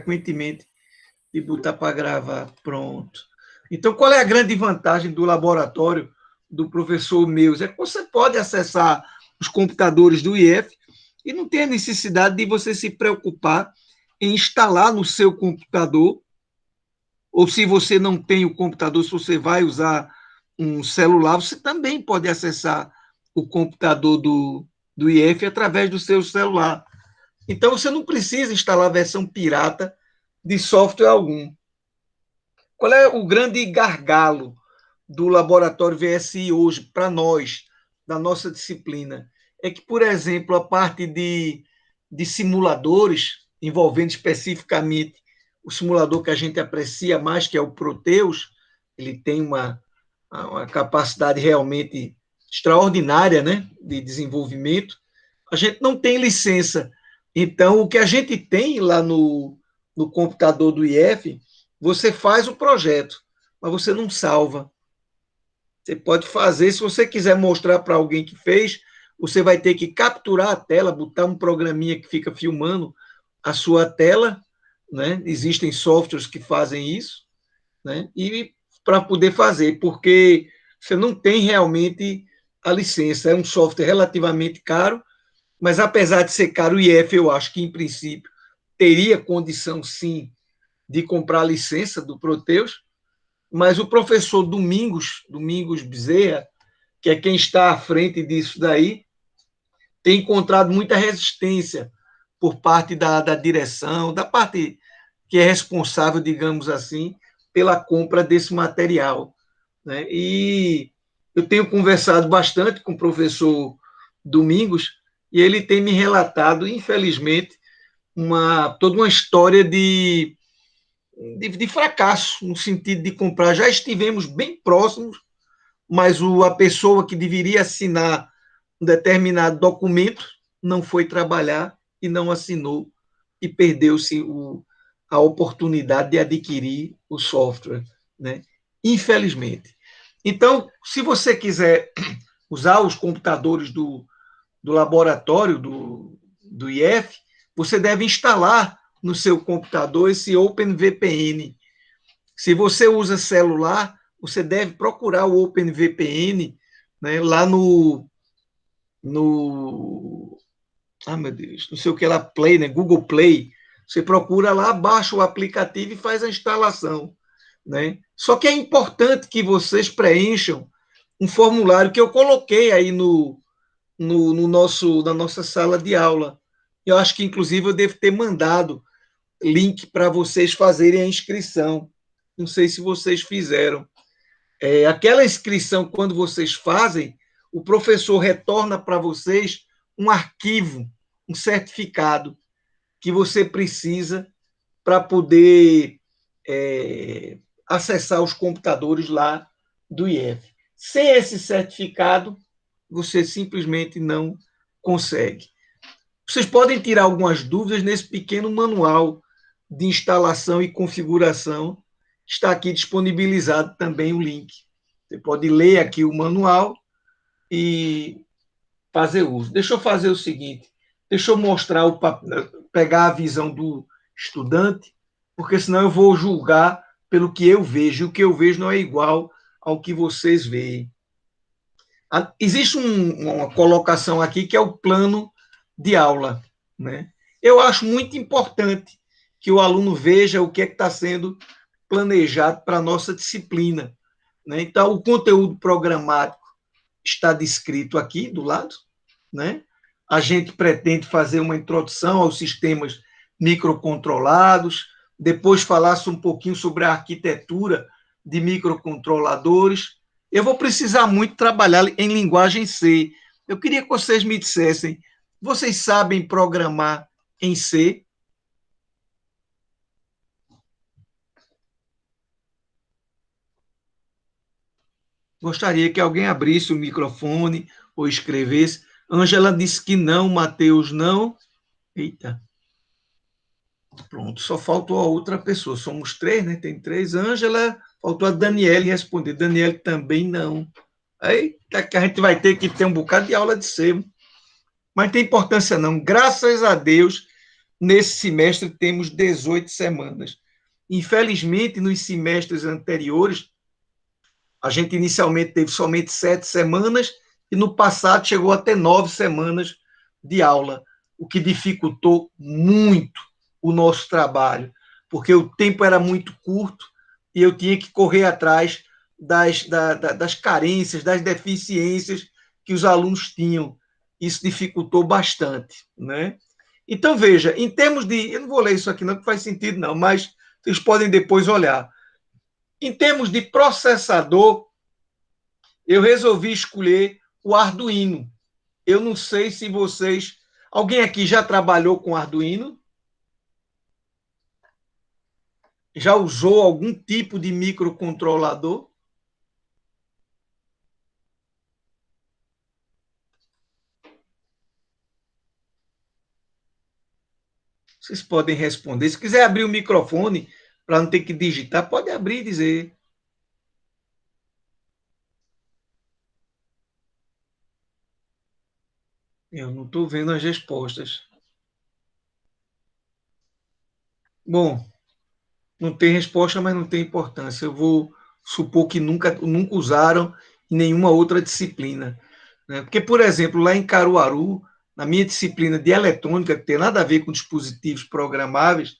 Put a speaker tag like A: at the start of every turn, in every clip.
A: frequentemente de botar para gravar. Pronto. Então, qual é a grande vantagem do laboratório do professor Meus? É que você pode acessar os computadores do IF e não tem a necessidade de você se preocupar em instalar no seu computador, ou se você não tem o computador, se você vai usar um celular, você também pode acessar o computador do IF através do seu celular. Então, você não precisa instalar a versão pirata de software algum. Qual é o grande gargalo do laboratório VSI hoje para nós, da nossa disciplina? É que, por exemplo, a parte de simuladores, envolvendo especificamente o simulador que a gente aprecia mais, que é o Proteus, ele tem uma capacidade realmente extraordinária, né, de desenvolvimento. A gente não tem licença. Então, o que a gente tem lá no computador do IF, você faz o projeto, mas você não salva. Você pode fazer, se você quiser mostrar para alguém que fez, você vai ter que capturar a tela, botar um programinha que fica filmando a sua tela, né? Existem softwares que fazem isso, né? E para poder fazer, porque você não tem realmente a licença. É um software relativamente caro, mas apesar de ser caro, o IF, eu acho que, em princípio, teria condição, sim, de comprar a licença do Proteus, mas o professor Domingos Bezerra, que é quem está à frente disso daí, tem encontrado muita resistência por parte da direção, da parte que é responsável, digamos assim, pela compra desse material, né? E eu tenho conversado bastante com o professor Domingos e ele tem me relatado, infelizmente, toda uma história de fracasso, no sentido de comprar. Já estivemos bem próximos, mas a pessoa que deveria assinar um determinado documento não foi trabalhar e não assinou, e perdeu-se a oportunidade de adquirir o software, né? Infelizmente. Então, se você quiser usar os computadores do laboratório do IF, você deve instalar no seu computador esse OpenVPN. Se você usa celular, você deve procurar o OpenVPN, né, lá no. Ah, meu Deus, não sei o que lá, Play, né? Google Play. Você procura lá, baixa o aplicativo e faz a instalação, né? Só que é importante que vocês preencham um formulário que eu coloquei aí na nossa sala de aula. Eu acho que, inclusive, eu devo ter mandado link para vocês fazerem a inscrição. Não sei se vocês fizeram. Aquela inscrição, quando vocês fazem, o professor retorna para vocês um arquivo, um certificado que você precisa para poder acessar os computadores lá do IF. Sem esse certificado, você simplesmente não consegue. Vocês podem tirar algumas dúvidas nesse pequeno manual de instalação e configuração. Está aqui disponibilizado também o link. Você pode ler aqui o manual e fazer uso. Deixa eu fazer o seguinte, deixa eu mostrar pegar a visão do estudante, porque senão eu vou julgar pelo que eu vejo, e o que eu vejo não é igual ao que vocês veem. Existe uma colocação aqui que é o plano de aula, né? Eu acho muito importante que o aluno veja o que é que está sendo planejado para a nossa disciplina, né? Então, o conteúdo programático está descrito aqui do lado, né? A gente pretende fazer uma introdução aos sistemas microcontrolados, depois falar um pouquinho sobre a arquitetura de microcontroladores. Eu vou precisar muito trabalhar em linguagem C. Eu queria que vocês me dissessem, vocês sabem programar em C? Gostaria que alguém abrisse o microfone ou escrevesse. Ângela disse que não, Matheus não. Eita. Pronto, só faltou a outra pessoa. Somos três, né? Tem três. Ângela, faltou a Daniele responder. Daniele também não. Aí que a gente vai ter que ter um bocado de aula de C. Mas não tem importância não. Graças a Deus, nesse semestre temos 18 semanas. Infelizmente, nos semestres anteriores, a gente inicialmente teve somente 7 semanas e no passado chegou até 9 semanas de aula, o que dificultou muito o nosso trabalho, porque o tempo era muito curto e eu tinha que correr atrás das carências, das deficiências que os alunos tinham. Isso dificultou bastante, né? Então, veja, em termos de. Eu não vou ler isso aqui, não, que faz sentido, não, mas vocês podem depois olhar. Em termos de processador, eu resolvi escolher o Arduino. Eu não sei se vocês. Alguém aqui já trabalhou com Arduino? Já usou algum tipo de microcontrolador? Vocês podem responder. Se quiser abrir o microfone para não ter que digitar, pode abrir e dizer. Eu não estou vendo as respostas. Bom, não tem resposta, mas não tem importância. Eu vou supor que nunca usaram em nenhuma outra disciplina. Né? Porque, por exemplo, lá em Caruaru, na minha disciplina de eletrônica, que tem nada a ver com dispositivos programáveis,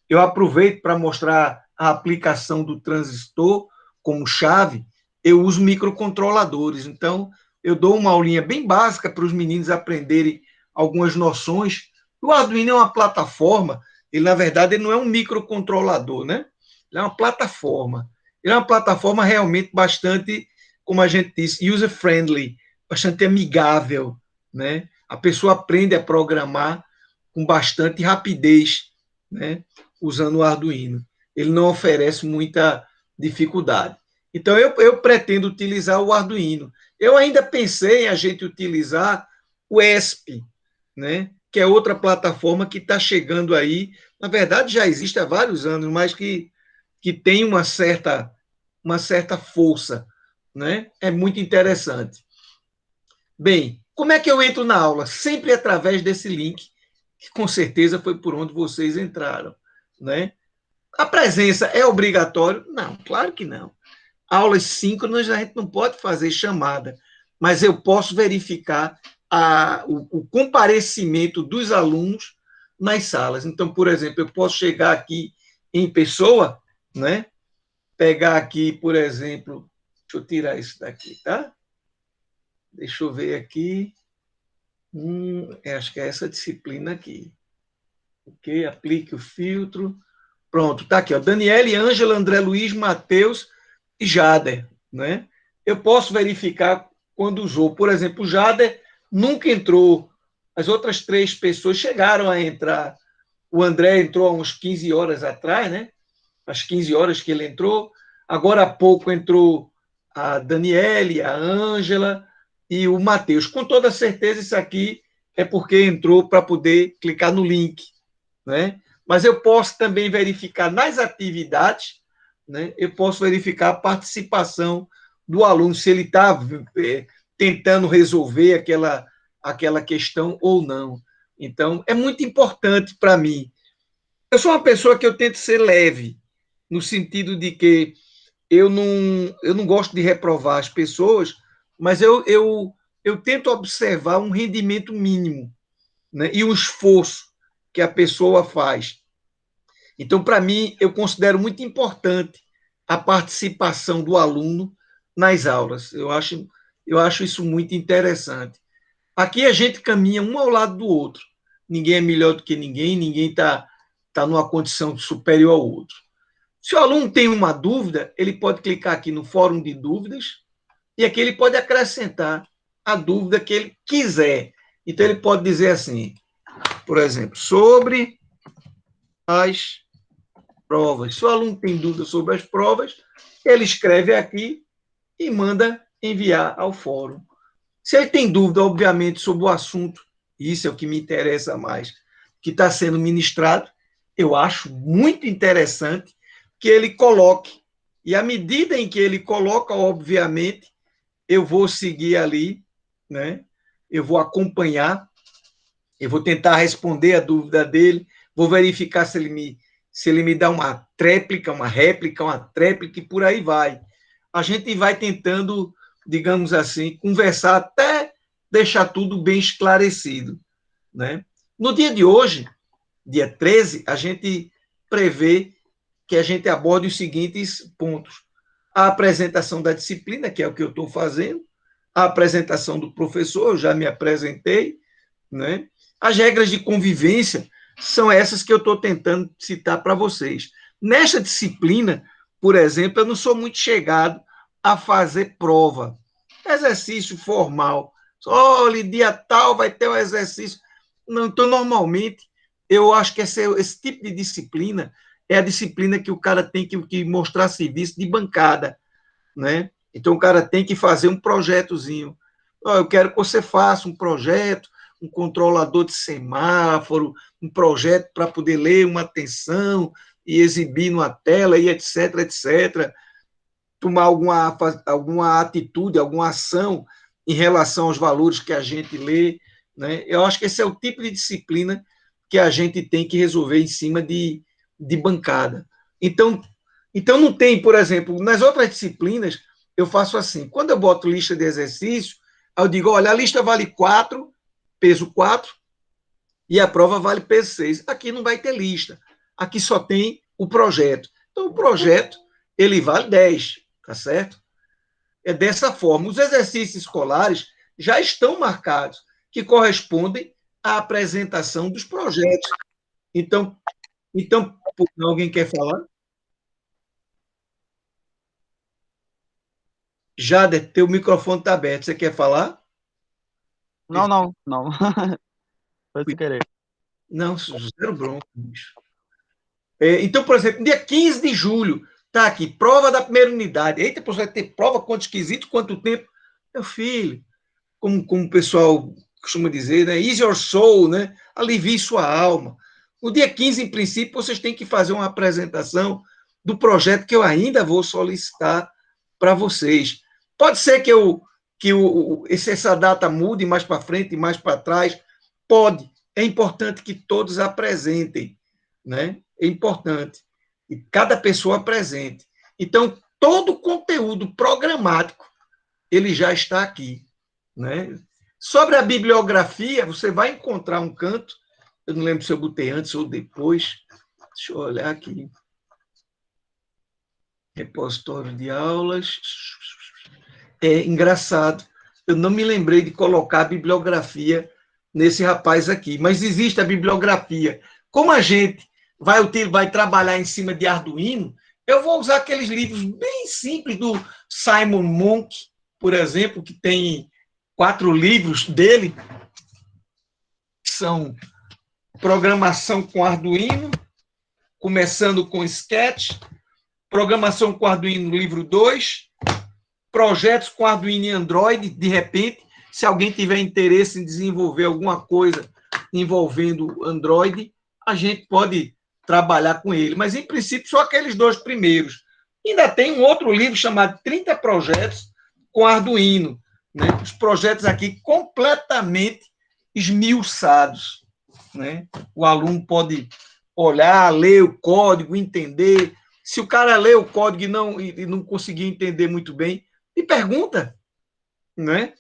A: eu aproveito para mostrar a aplicação do transistor como chave, eu uso microcontroladores. Então, eu dou uma aulinha bem básica para os meninos aprenderem algumas noções. O Arduino é uma plataforma, ele, na verdade, ele não é um microcontrolador, né? Ele é uma plataforma. Ele é uma plataforma realmente bastante, como a gente disse, user-friendly, bastante amigável, né? A pessoa aprende a programar com bastante rapidez, né? Usando o Arduino. Ele não oferece muita dificuldade. Então, eu pretendo utilizar o Arduino. Eu ainda pensei em a gente utilizar o ESP, né? Que é outra plataforma que está chegando aí. Na verdade, já existe há vários anos, mas que tem uma certa força. Né? É muito interessante. Bem, como é que eu entro na aula? Sempre através desse link, que com certeza foi por onde vocês entraram. Né? A presença é obrigatório? Não, claro que não. Aulas síncronas a gente não pode fazer chamada, mas eu posso verificar o comparecimento dos alunos nas salas. Então, por exemplo, eu posso chegar aqui em pessoa, né? Pegar aqui, por exemplo, deixa eu tirar isso daqui, tá? Deixa eu ver aqui. Acho que é essa disciplina aqui. Ok, aplique o filtro. Pronto, tá aqui, ó. Daniele, Ângela, André Luiz, Matheus e Jader, né? Eu posso verificar quando usou. Por exemplo, o Jader nunca entrou. As outras 3 pessoas chegaram a entrar. O André entrou há uns 15 horas atrás, né? Às 15 horas que ele entrou. Agora há pouco entrou a Daniele, a Ângela e o Matheus. Com toda certeza, isso aqui é porque entrou para poder clicar no link, né? Mas eu posso também verificar nas atividades, né? Eu posso verificar a participação do aluno, se ele está tentando resolver aquela questão ou não. Então, é muito importante para mim. Eu sou uma pessoa que eu tento ser leve, no sentido de que eu não gosto de reprovar as pessoas, mas eu tento observar um rendimento mínimo, né? E um esforço que a pessoa faz. Então, para mim, eu considero muito importante a participação do aluno nas aulas. Eu acho isso muito interessante. Aqui a gente caminha um ao lado do outro. Ninguém é melhor do que ninguém, ninguém tá numa condição superior ao outro. Se o aluno tem uma dúvida, ele pode clicar aqui no fórum de dúvidas e aqui ele pode acrescentar a dúvida que ele quiser. Então, ele pode dizer assim, por exemplo, sobre as provas. Se o aluno tem dúvida sobre as provas, ele escreve aqui e manda enviar ao fórum. Se ele tem dúvida, obviamente, sobre o assunto, isso é o que me interessa mais, que está sendo ministrado, eu acho muito interessante que ele coloque. E à medida em que ele coloca, obviamente, eu vou seguir ali, né? Eu vou acompanhar, eu vou tentar responder a dúvida dele, vou verificar se ele me dá uma tréplica, uma réplica, uma tréplica, e por aí vai. A gente vai tentando, digamos assim, conversar até deixar tudo bem esclarecido, né? No dia de hoje, dia 13, a gente prevê que a gente aborde os seguintes pontos: a apresentação da disciplina, que é o que eu estou fazendo, a apresentação do professor, eu já me apresentei, né? As regras de convivência são essas que eu estou tentando citar para vocês. Nesta disciplina, por exemplo, eu não sou muito chegado a fazer prova, exercício formal. Olha, dia tal vai ter um exercício. Não, então, normalmente, eu acho que esse tipo de disciplina é a disciplina que o cara tem que mostrar serviço de bancada, né? Então, o cara tem que fazer um projetozinho. Oh, eu quero que você faça um projeto, um controlador de semáforo, um projeto para poder ler uma atenção e exibir numa tela, e etc, etc. Tomar alguma atitude, alguma ação em relação aos valores que a gente lê, né? Eu acho que esse é o tipo de disciplina que a gente tem que resolver em cima de bancada. Então, não tem, por exemplo, nas outras disciplinas, eu faço assim: quando eu boto lista de exercício, eu digo, olha, a lista vale 4, peso 4, e a prova vale peso 6. Aqui não vai ter lista, aqui só tem o projeto. Então, o projeto, ele vale 10, tá certo? É dessa forma. Os exercícios escolares já estão marcados, que correspondem à apresentação dos projetos. Então, então alguém quer falar? Jader, teu microfone está aberto. Você quer falar?
B: Não, não, não. Foi sem querer.
A: Não, zero bronca, bicho. Então, por exemplo, dia 15 de julho, tá aqui, prova da primeira unidade. Eita, professor, vai ter prova quanto esquisito, quanto tempo? Meu filho, como o pessoal costuma dizer, né? Ease your soul, né? Alivie sua alma. No dia 15, em princípio, vocês têm que fazer uma apresentação do projeto que eu ainda vou solicitar para vocês. Pode ser essa data mude mais para frente, mais para trás. Pode. É importante que todos apresentem, né? É importante. E cada pessoa apresente. Então, todo o conteúdo programático, ele já está aqui, né? Sobre a bibliografia, você vai encontrar um canto, eu não lembro se eu botei antes ou depois, deixa eu olhar aqui, repositório de aulas, é engraçado, eu não me lembrei de colocar a bibliografia nesse rapaz aqui, mas existe a bibliografia. Como a gente vai trabalhar em cima de Arduino, eu vou usar aqueles livros bem simples do Simon Monk, por exemplo, que tem 4 livros dele, que são Programação com Arduino, começando com Sketch, Programação com Arduino, livro 2, Projetos com Arduino e Android, de repente, se alguém tiver interesse em desenvolver alguma coisa envolvendo Android, a gente pode trabalhar com ele. Mas, em princípio, só aqueles 2 primeiros. Ainda tem um outro livro chamado 30 Projetos com Arduino, né? Os projetos aqui completamente esmiuçados, né? O aluno pode olhar, ler o código, entender. Se o cara lê o código e não conseguir entender muito bem, me pergunta, né?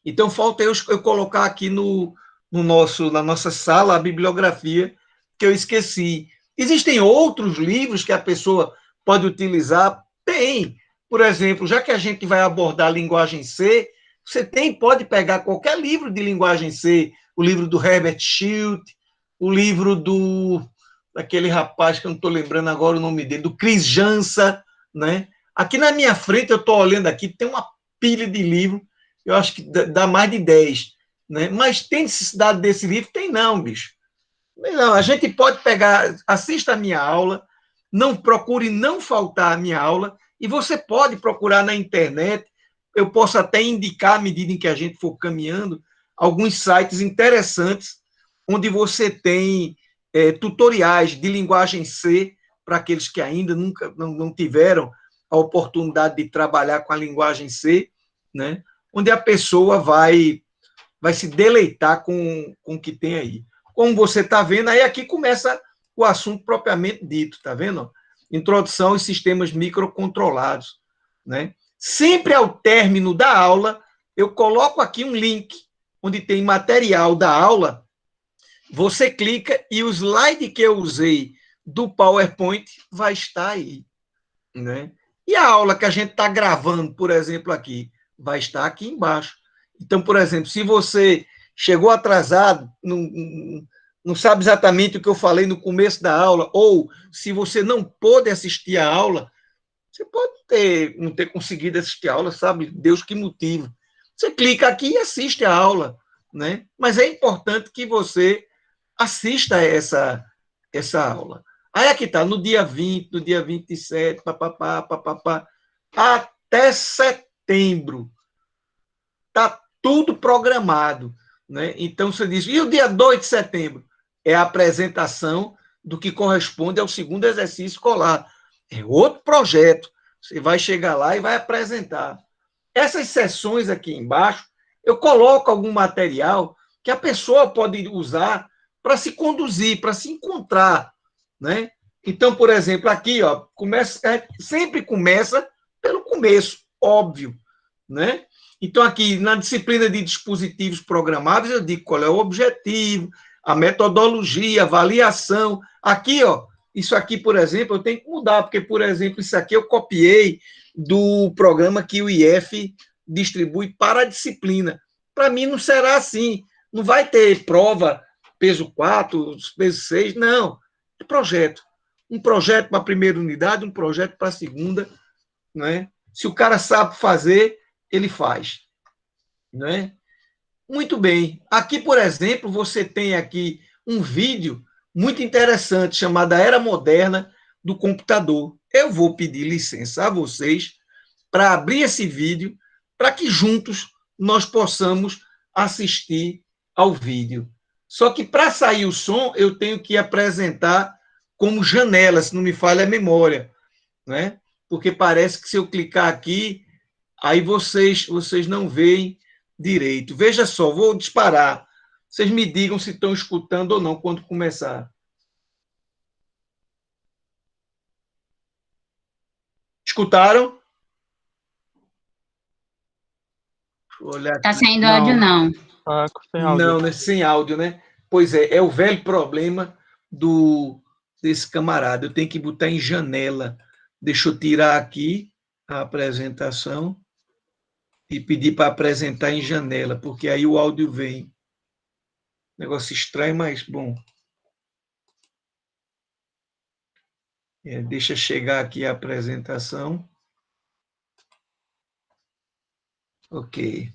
A: Então, falta eu colocar aqui na nossa sala a bibliografia que eu esqueci. Existem outros livros que a pessoa pode utilizar? Tem. Por exemplo, já que a gente vai abordar a linguagem C, pode pegar qualquer livro de linguagem C, o livro do Herbert Schild, o livro daquele rapaz que eu não estou lembrando agora o nome dele, do Chris Jansa, né? Aqui na minha frente, eu estou olhando aqui, tem uma pilha de livro, eu acho que dá mais de 10, né? Mas tem necessidade desse livro? Tem não, bicho. Não, a gente pode pegar, assista a minha aula, não procure não faltar a minha aula, e você pode procurar na internet, eu posso até indicar, à medida em que a gente for caminhando, alguns sites interessantes, onde você tem tutoriais de linguagem C, para aqueles que ainda nunca não tiveram a oportunidade de trabalhar com a linguagem C, né? Onde a pessoa vai se deleitar com o que tem aí. como você está vendo, aí aqui começa o assunto propriamente dito, tá vendo? Introdução aos sistemas microcontrolados, né? Sempre ao término da aula, eu coloco aqui um link, onde tem material da aula, você clica e o slide que eu usei do PowerPoint vai estar aí, né? E a aula que a gente está gravando, por exemplo, aqui, vai estar aqui embaixo. Então, por exemplo, se você chegou atrasado, não sabe exatamente o que eu falei no começo da aula, ou se você não pôde assistir a aula, você pode não ter conseguido assistir a aula, sabe? Deus que motivo. Você clica aqui e assiste a aula, né? Mas é importante que você assista essa aula. Aí aqui está, no dia 20, no dia 27, papapá, papapá, até setembro. Está tudo programado, né? Então você diz, e o dia 2 de setembro? É a apresentação do que corresponde ao segundo exercício escolar. É outro projeto. Você vai chegar lá e vai apresentar. Essas sessões aqui embaixo, eu coloco algum material que a pessoa pode usar para se conduzir, para se encontrar, né? Então, por exemplo, aqui, ó, sempre começa pelo começo, óbvio, né? Então, aqui na disciplina de dispositivos programáveis, eu digo qual é o objetivo, a metodologia, a avaliação. Aqui, ó, isso aqui, por exemplo, eu tenho que mudar, porque, por exemplo, isso aqui eu copiei do programa que o IF distribui para a disciplina. Para mim não será assim. Não vai ter prova peso 4, peso 6, não. É projeto. Um projeto para a primeira unidade, um projeto para a segunda, né? Se o cara sabe fazer, ele faz, né? Muito bem. Aqui, por exemplo, você tem aqui um vídeo muito interessante chamado A Era Moderna do Computador. Eu vou pedir licença a vocês para abrir esse vídeo, para que juntos nós possamos assistir ao vídeo. Só que para sair o som, eu tenho que apresentar como janela, se não me falha a memória, né? Porque parece que se eu clicar aqui, aí vocês não veem direito. Veja só, vou disparar. Vocês me digam se estão escutando ou não quando começar. Escutaram?
C: Está sem áudio, não.
B: Sem áudio.
A: Não, né? Sem áudio, né? Pois é o velho problema desse camarada. Eu tenho que botar em janela. Deixa eu tirar aqui a apresentação e pedir para apresentar em janela, porque aí o áudio vem. Negócio estranho, mas bom. Deixa chegar aqui a apresentação. Ok.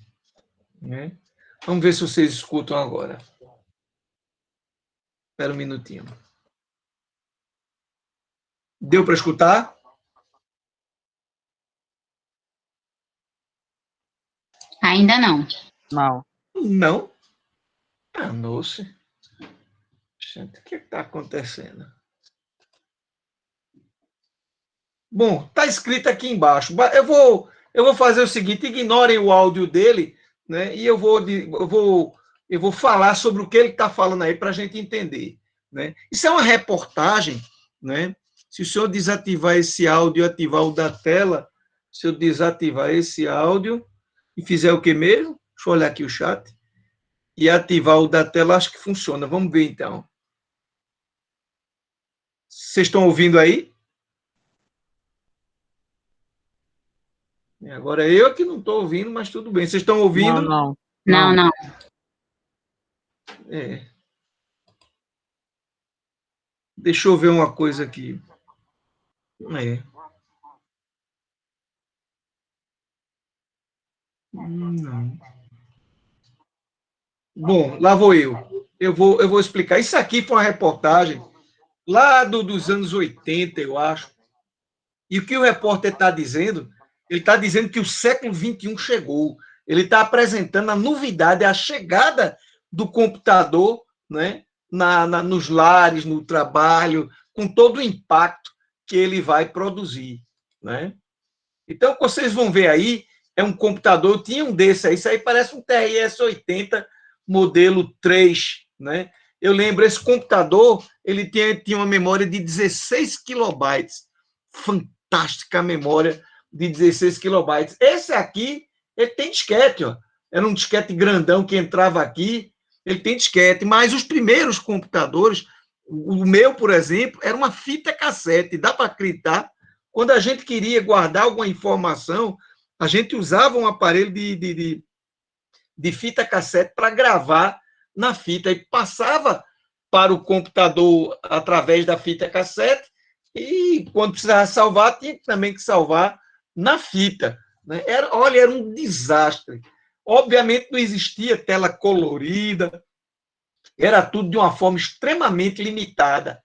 A: Né? Vamos ver se vocês escutam agora. Espera um minutinho. Deu para escutar?
C: Ainda não.
B: Não.
A: Não? Ah, nossa. Gente, o que está acontecendo? Bom, está escrito aqui embaixo. Eu vou fazer o seguinte: ignorem o áudio dele, né? E eu vou falar sobre o que ele está falando aí para a gente entender, né? Isso é uma reportagem, né? Se o senhor desativar esse áudio e ativar o da tela, se eu desativar esse áudio e fizer o que mesmo? Deixa eu olhar aqui o chat. E ativar o da tela, acho que funciona. Vamos ver então. Vocês estão ouvindo aí? Agora eu que não estou ouvindo, mas tudo bem. Vocês estão ouvindo?
B: Não.
C: Não.
A: Deixa eu ver uma coisa aqui. Não. Bom, lá vou eu. Eu vou explicar. Isso aqui foi uma reportagem lá dos anos 80, eu acho. E o que o repórter está dizendo? Ele está dizendo que o século XXI chegou. Ele está apresentando a novidade, a chegada do computador, né, nos lares, no trabalho, com todo o impacto que ele vai produzir, né? Então, o que vocês vão ver aí é um computador, eu tinha um desse aí, isso aí parece um TRS-80 modelo 3, né? Eu lembro, esse computador, ele tinha uma memória de 16 kilobytes. Fantástica memória de 16 kilobytes. Esse aqui, ele tem disquete, ó. Era um disquete grandão que entrava aqui, ele tem disquete, mas os primeiros computadores, o meu, por exemplo, era uma fita cassete, dá para acreditar? Quando a gente queria guardar alguma informação, a gente usava um aparelho de fita cassete para gravar na fita, e passava para o computador através da fita cassete, e quando precisava salvar, tinha também que salvar na fita. Né? Olha, era um desastre. Obviamente não existia tela colorida, era tudo de uma forma extremamente limitada.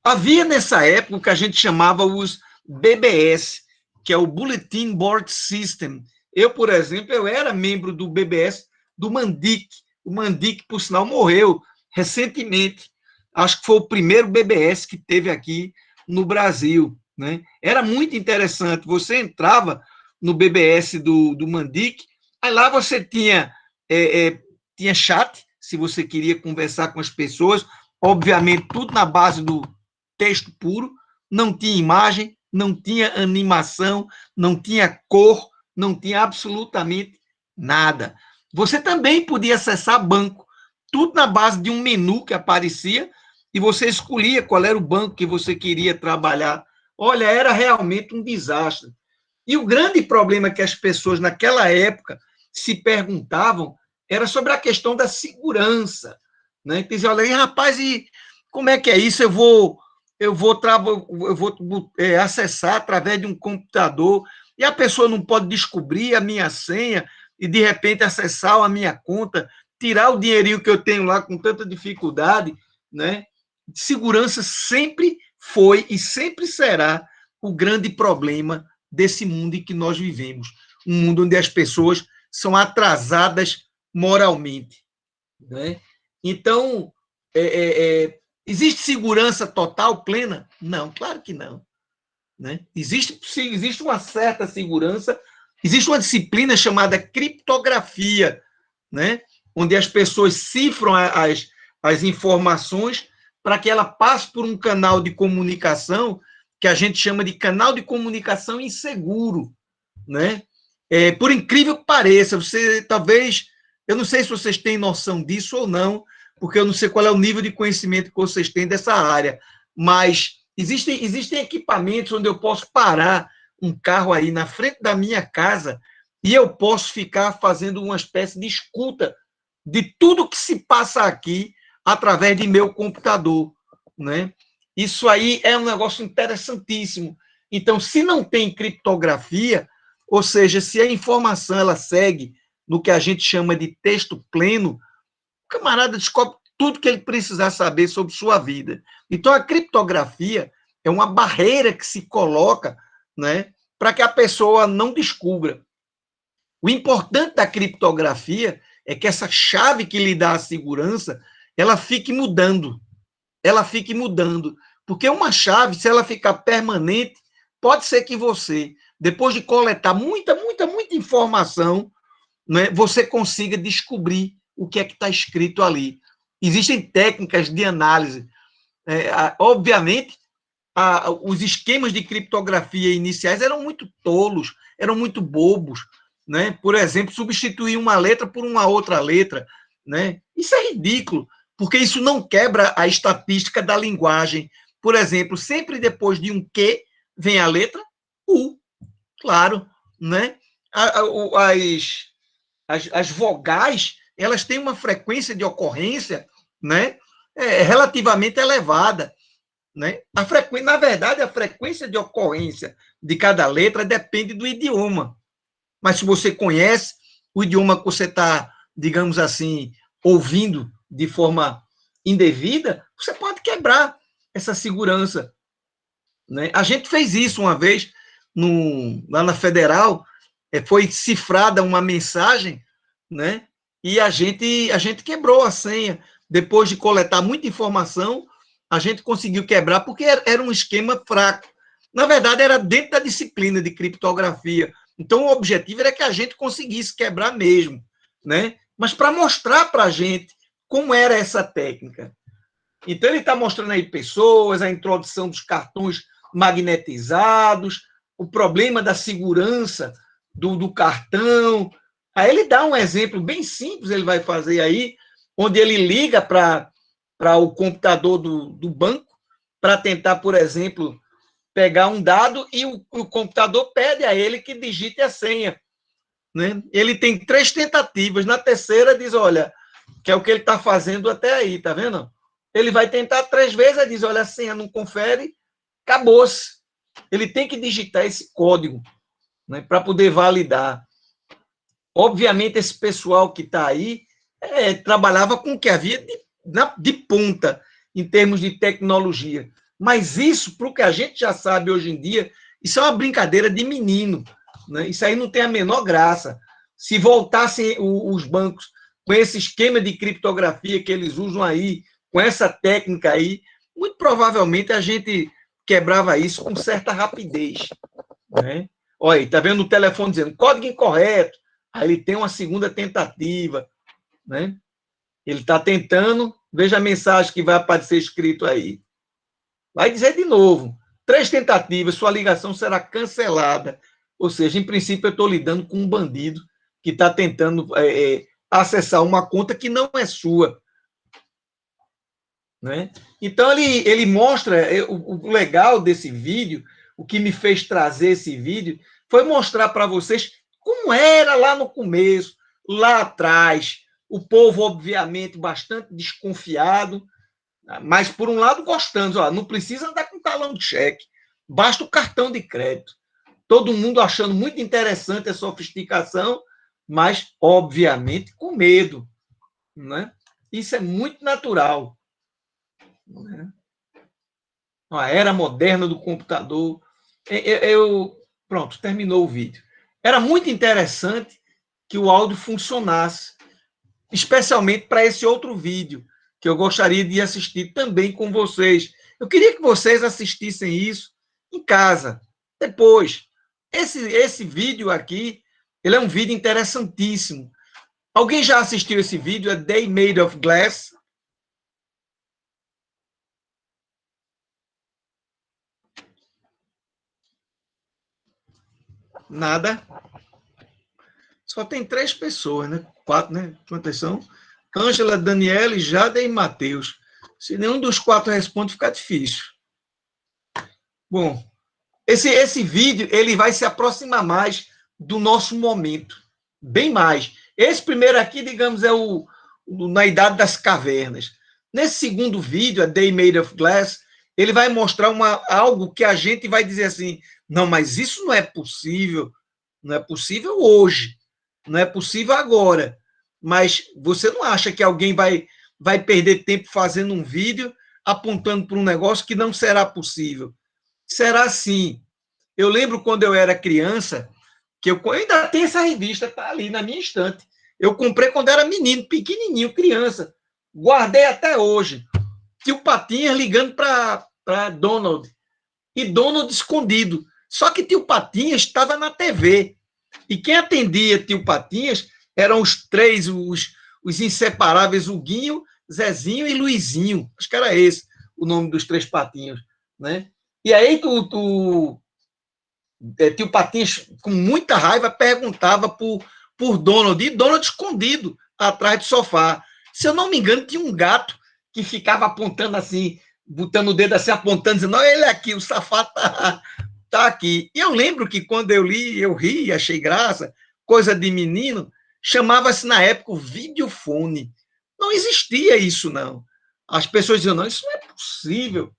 A: Havia nessa época o que a gente chamava os BBS, que é o Bulletin Board System. Eu, por exemplo, eu era membro do BBS do Mandic. O Mandic, por sinal, morreu recentemente. Acho que foi o primeiro BBS que teve aqui no Brasil. Né? Era muito interessante. Você entrava no BBS do Mandic, aí lá você tinha chat, se você queria conversar com as pessoas, obviamente tudo na base do texto puro, não tinha imagem, não tinha animação, não tinha cor, não tinha absolutamente nada. Você também podia acessar banco, tudo na base de um menu que aparecia, e você escolhia qual era o banco que você queria trabalhar. Olha, era realmente um desastre. E o grande problema que as pessoas naquela época se perguntavam era sobre a questão da segurança. Né? Diziam, olha, rapaz, e como é que é isso? Eu vou acessar através de um computador, e a pessoa não pode descobrir a minha senha e, de repente, acessar a minha conta, tirar o dinheirinho que eu tenho lá com tanta dificuldade. Né? Segurança sempre foi e sempre será o grande problema desse mundo em que nós vivemos. Um mundo onde as pessoas são atrasadas moralmente. Né? Então, existe segurança total, plena? Não, claro que não. Né? Existe uma certa segurança, existe uma disciplina chamada criptografia, né? Onde as pessoas cifram as informações para que ela passe por um canal de comunicação que a gente chama de canal de comunicação inseguro. Né? Por incrível que pareça, você talvez, eu não sei se vocês têm noção disso ou não, porque eu não sei qual é o nível de conhecimento que vocês têm dessa área, mas existem equipamentos onde eu posso parar um carro aí na frente da minha casa e eu posso ficar fazendo uma espécie de escuta de tudo que se passa aqui através de meu computador. Né? Isso aí é um negócio interessantíssimo. Então, se não tem criptografia, ou seja, se a informação ela segue no que a gente chama de texto pleno, o camarada descobre tudo que ele precisar saber sobre sua vida. Então, a criptografia é uma barreira que se coloca, né, para que a pessoa não descubra. O importante da criptografia é que essa chave que lhe dá a segurança, ela fique mudando. Ela fique mudando. Porque uma chave, se ela ficar permanente, pode ser que você, depois de coletar muita informação, né, você consiga descobrir o que é que está escrito ali. Existem técnicas de análise. Obviamente, os esquemas de criptografia iniciais eram muito tolos, eram muito bobos. Né? Por exemplo, substituir uma letra por uma outra letra. Né? Isso é ridículo, porque isso não quebra a estatística da linguagem. Por exemplo, sempre depois de um Q vem a letra U, claro. Né? As vogais, elas têm uma frequência de ocorrência, né, relativamente elevada. Né? Na verdade, a frequência de ocorrência de cada letra depende do idioma. Mas se você conhece o idioma que você está, digamos assim, ouvindo de forma indevida, você pode quebrar essa segurança. Né? A gente fez isso uma vez lá na Federal, foi cifrada uma mensagem, né? E a gente quebrou a senha. Depois de coletar muita informação, a gente conseguiu quebrar, porque era um esquema fraco. Na verdade, era dentro da disciplina de criptografia. Então, o objetivo era que a gente conseguisse quebrar mesmo. Né? Mas para mostrar para a gente como era essa técnica. Então, ele está mostrando aí pessoas, a introdução dos cartões magnetizados, o problema da segurança do cartão. Aí ele dá um exemplo bem simples, ele vai fazer aí, onde ele liga para o computador do banco para tentar, por exemplo, pegar um dado e o computador pede a ele que digite a senha. Né? Ele tem 3 tentativas, na terceira diz, olha, que é o que ele está fazendo até aí, tá vendo? Ele vai tentar 3 vezes, aí diz, olha, a senha não confere, acabou-se. Ele tem que digitar esse código, né, para poder validar. Obviamente, esse pessoal que está aí trabalhava com o que havia de ponta em termos de tecnologia. Mas isso, para o que a gente já sabe hoje em dia, isso é uma brincadeira de menino. Né? Isso aí não tem a menor graça. Se voltassem os bancos com esse esquema de criptografia que eles usam aí, com essa técnica aí, muito provavelmente a gente quebrava isso com certa rapidez. Né? Olha, está vendo o telefone dizendo código incorreto, aí ele tem uma segunda tentativa. Né? Ele está tentando, veja a mensagem que vai aparecer escrito aí. Vai dizer de novo, 3 tentativas, sua ligação será cancelada. Ou seja, em princípio, eu estou lidando com um bandido que está tentando acessar uma conta que não é sua. Né? Então, ele mostra, o legal desse vídeo, o que me fez trazer esse vídeo, foi mostrar para vocês como era lá no começo, lá atrás. O povo, obviamente, bastante desconfiado, mas, por um lado, gostando. Ó, não precisa andar com talão de cheque, basta o cartão de crédito. Todo mundo achando muito interessante a sofisticação, mas, obviamente, com medo. Né? Isso é muito natural. Né? A era moderna do computador. Pronto, terminou o vídeo. Era muito interessante que o áudio funcionasse, especialmente para esse outro vídeo, que eu gostaria de assistir também com vocês. Eu queria que vocês assistissem isso em casa, depois. Esse vídeo aqui, ele é um vídeo interessantíssimo. Alguém já assistiu esse vídeo? É They Made of Glass. Nada. Só tem 3 pessoas, né? 4, né? Quantas são? Ângela, Daniele, Jade e Matheus. Se nenhum dos 4 responde, fica difícil. Bom, esse vídeo ele vai se aproximar mais do nosso momento. Bem mais. Esse primeiro aqui, digamos, é na Idade das Cavernas. Nesse segundo vídeo, a They Made of Glass, ele vai mostrar algo que a gente vai dizer assim, não, mas isso não é possível. Não é possível hoje. Não é possível agora. Mas você não acha que alguém vai perder tempo fazendo um vídeo apontando para um negócio que não será possível? Será sim. Eu lembro quando eu era criança, que eu ainda tenho essa revista, tá ali na minha estante. Eu comprei quando era menino, pequenininho, criança. Guardei até hoje. Tio Patinhas ligando para Donald. E Donald escondido. Só que tio Patinhas estava na TV. E quem atendia tio Patinhas eram os 3, os inseparáveis, o Guinho, Zezinho e Luizinho. Acho que era esse o nome dos 3 patinhos. Né? E aí tio Patinhas, com muita raiva, perguntava por Donald, e Donald escondido atrás do sofá. Se eu não me engano, tinha um gato que ficava apontando assim, botando o dedo assim, apontando, dizendo, não, ele é aqui, o safado tá aqui. E eu lembro que quando eu li, eu ri, achei graça, coisa de menino, chamava-se na época o videofone. Não existia isso, não. As pessoas diziam, não, isso não é possível.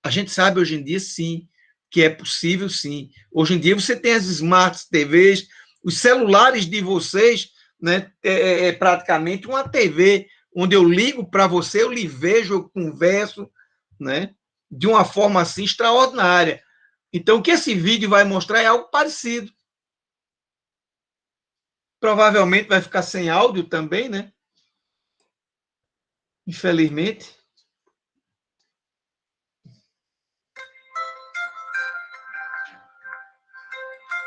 A: A gente sabe hoje em dia, sim, que é possível, sim. Hoje em dia você tem as smart TVs, os celulares de vocês, né, é praticamente uma TV, onde eu ligo para você, eu lhe vejo, eu converso, né, de uma forma assim extraordinária. Então, o que esse vídeo vai mostrar é algo parecido. Provavelmente vai ficar sem áudio também, né? Infelizmente.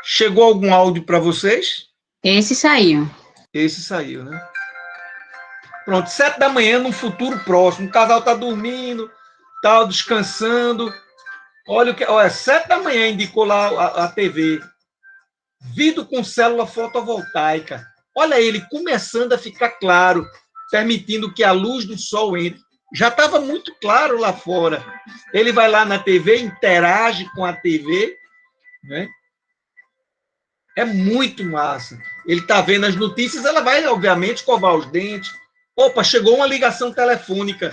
A: Chegou algum áudio para vocês?
C: Esse saiu.
A: Esse saiu, né? Pronto, 7 da manhã, num futuro próximo. O casal está dormindo, tal, descansando. Olha, 7 da manhã indicou lá a TV. Vidro com célula fotovoltaica. Olha ele começando a ficar claro, permitindo que a luz do sol entre. Já estava muito claro lá fora. Ele vai lá na TV, interage com a TV, né? É muito massa. Ele está vendo as notícias, ela vai, obviamente, escovar os dentes. Opa, chegou uma ligação telefônica.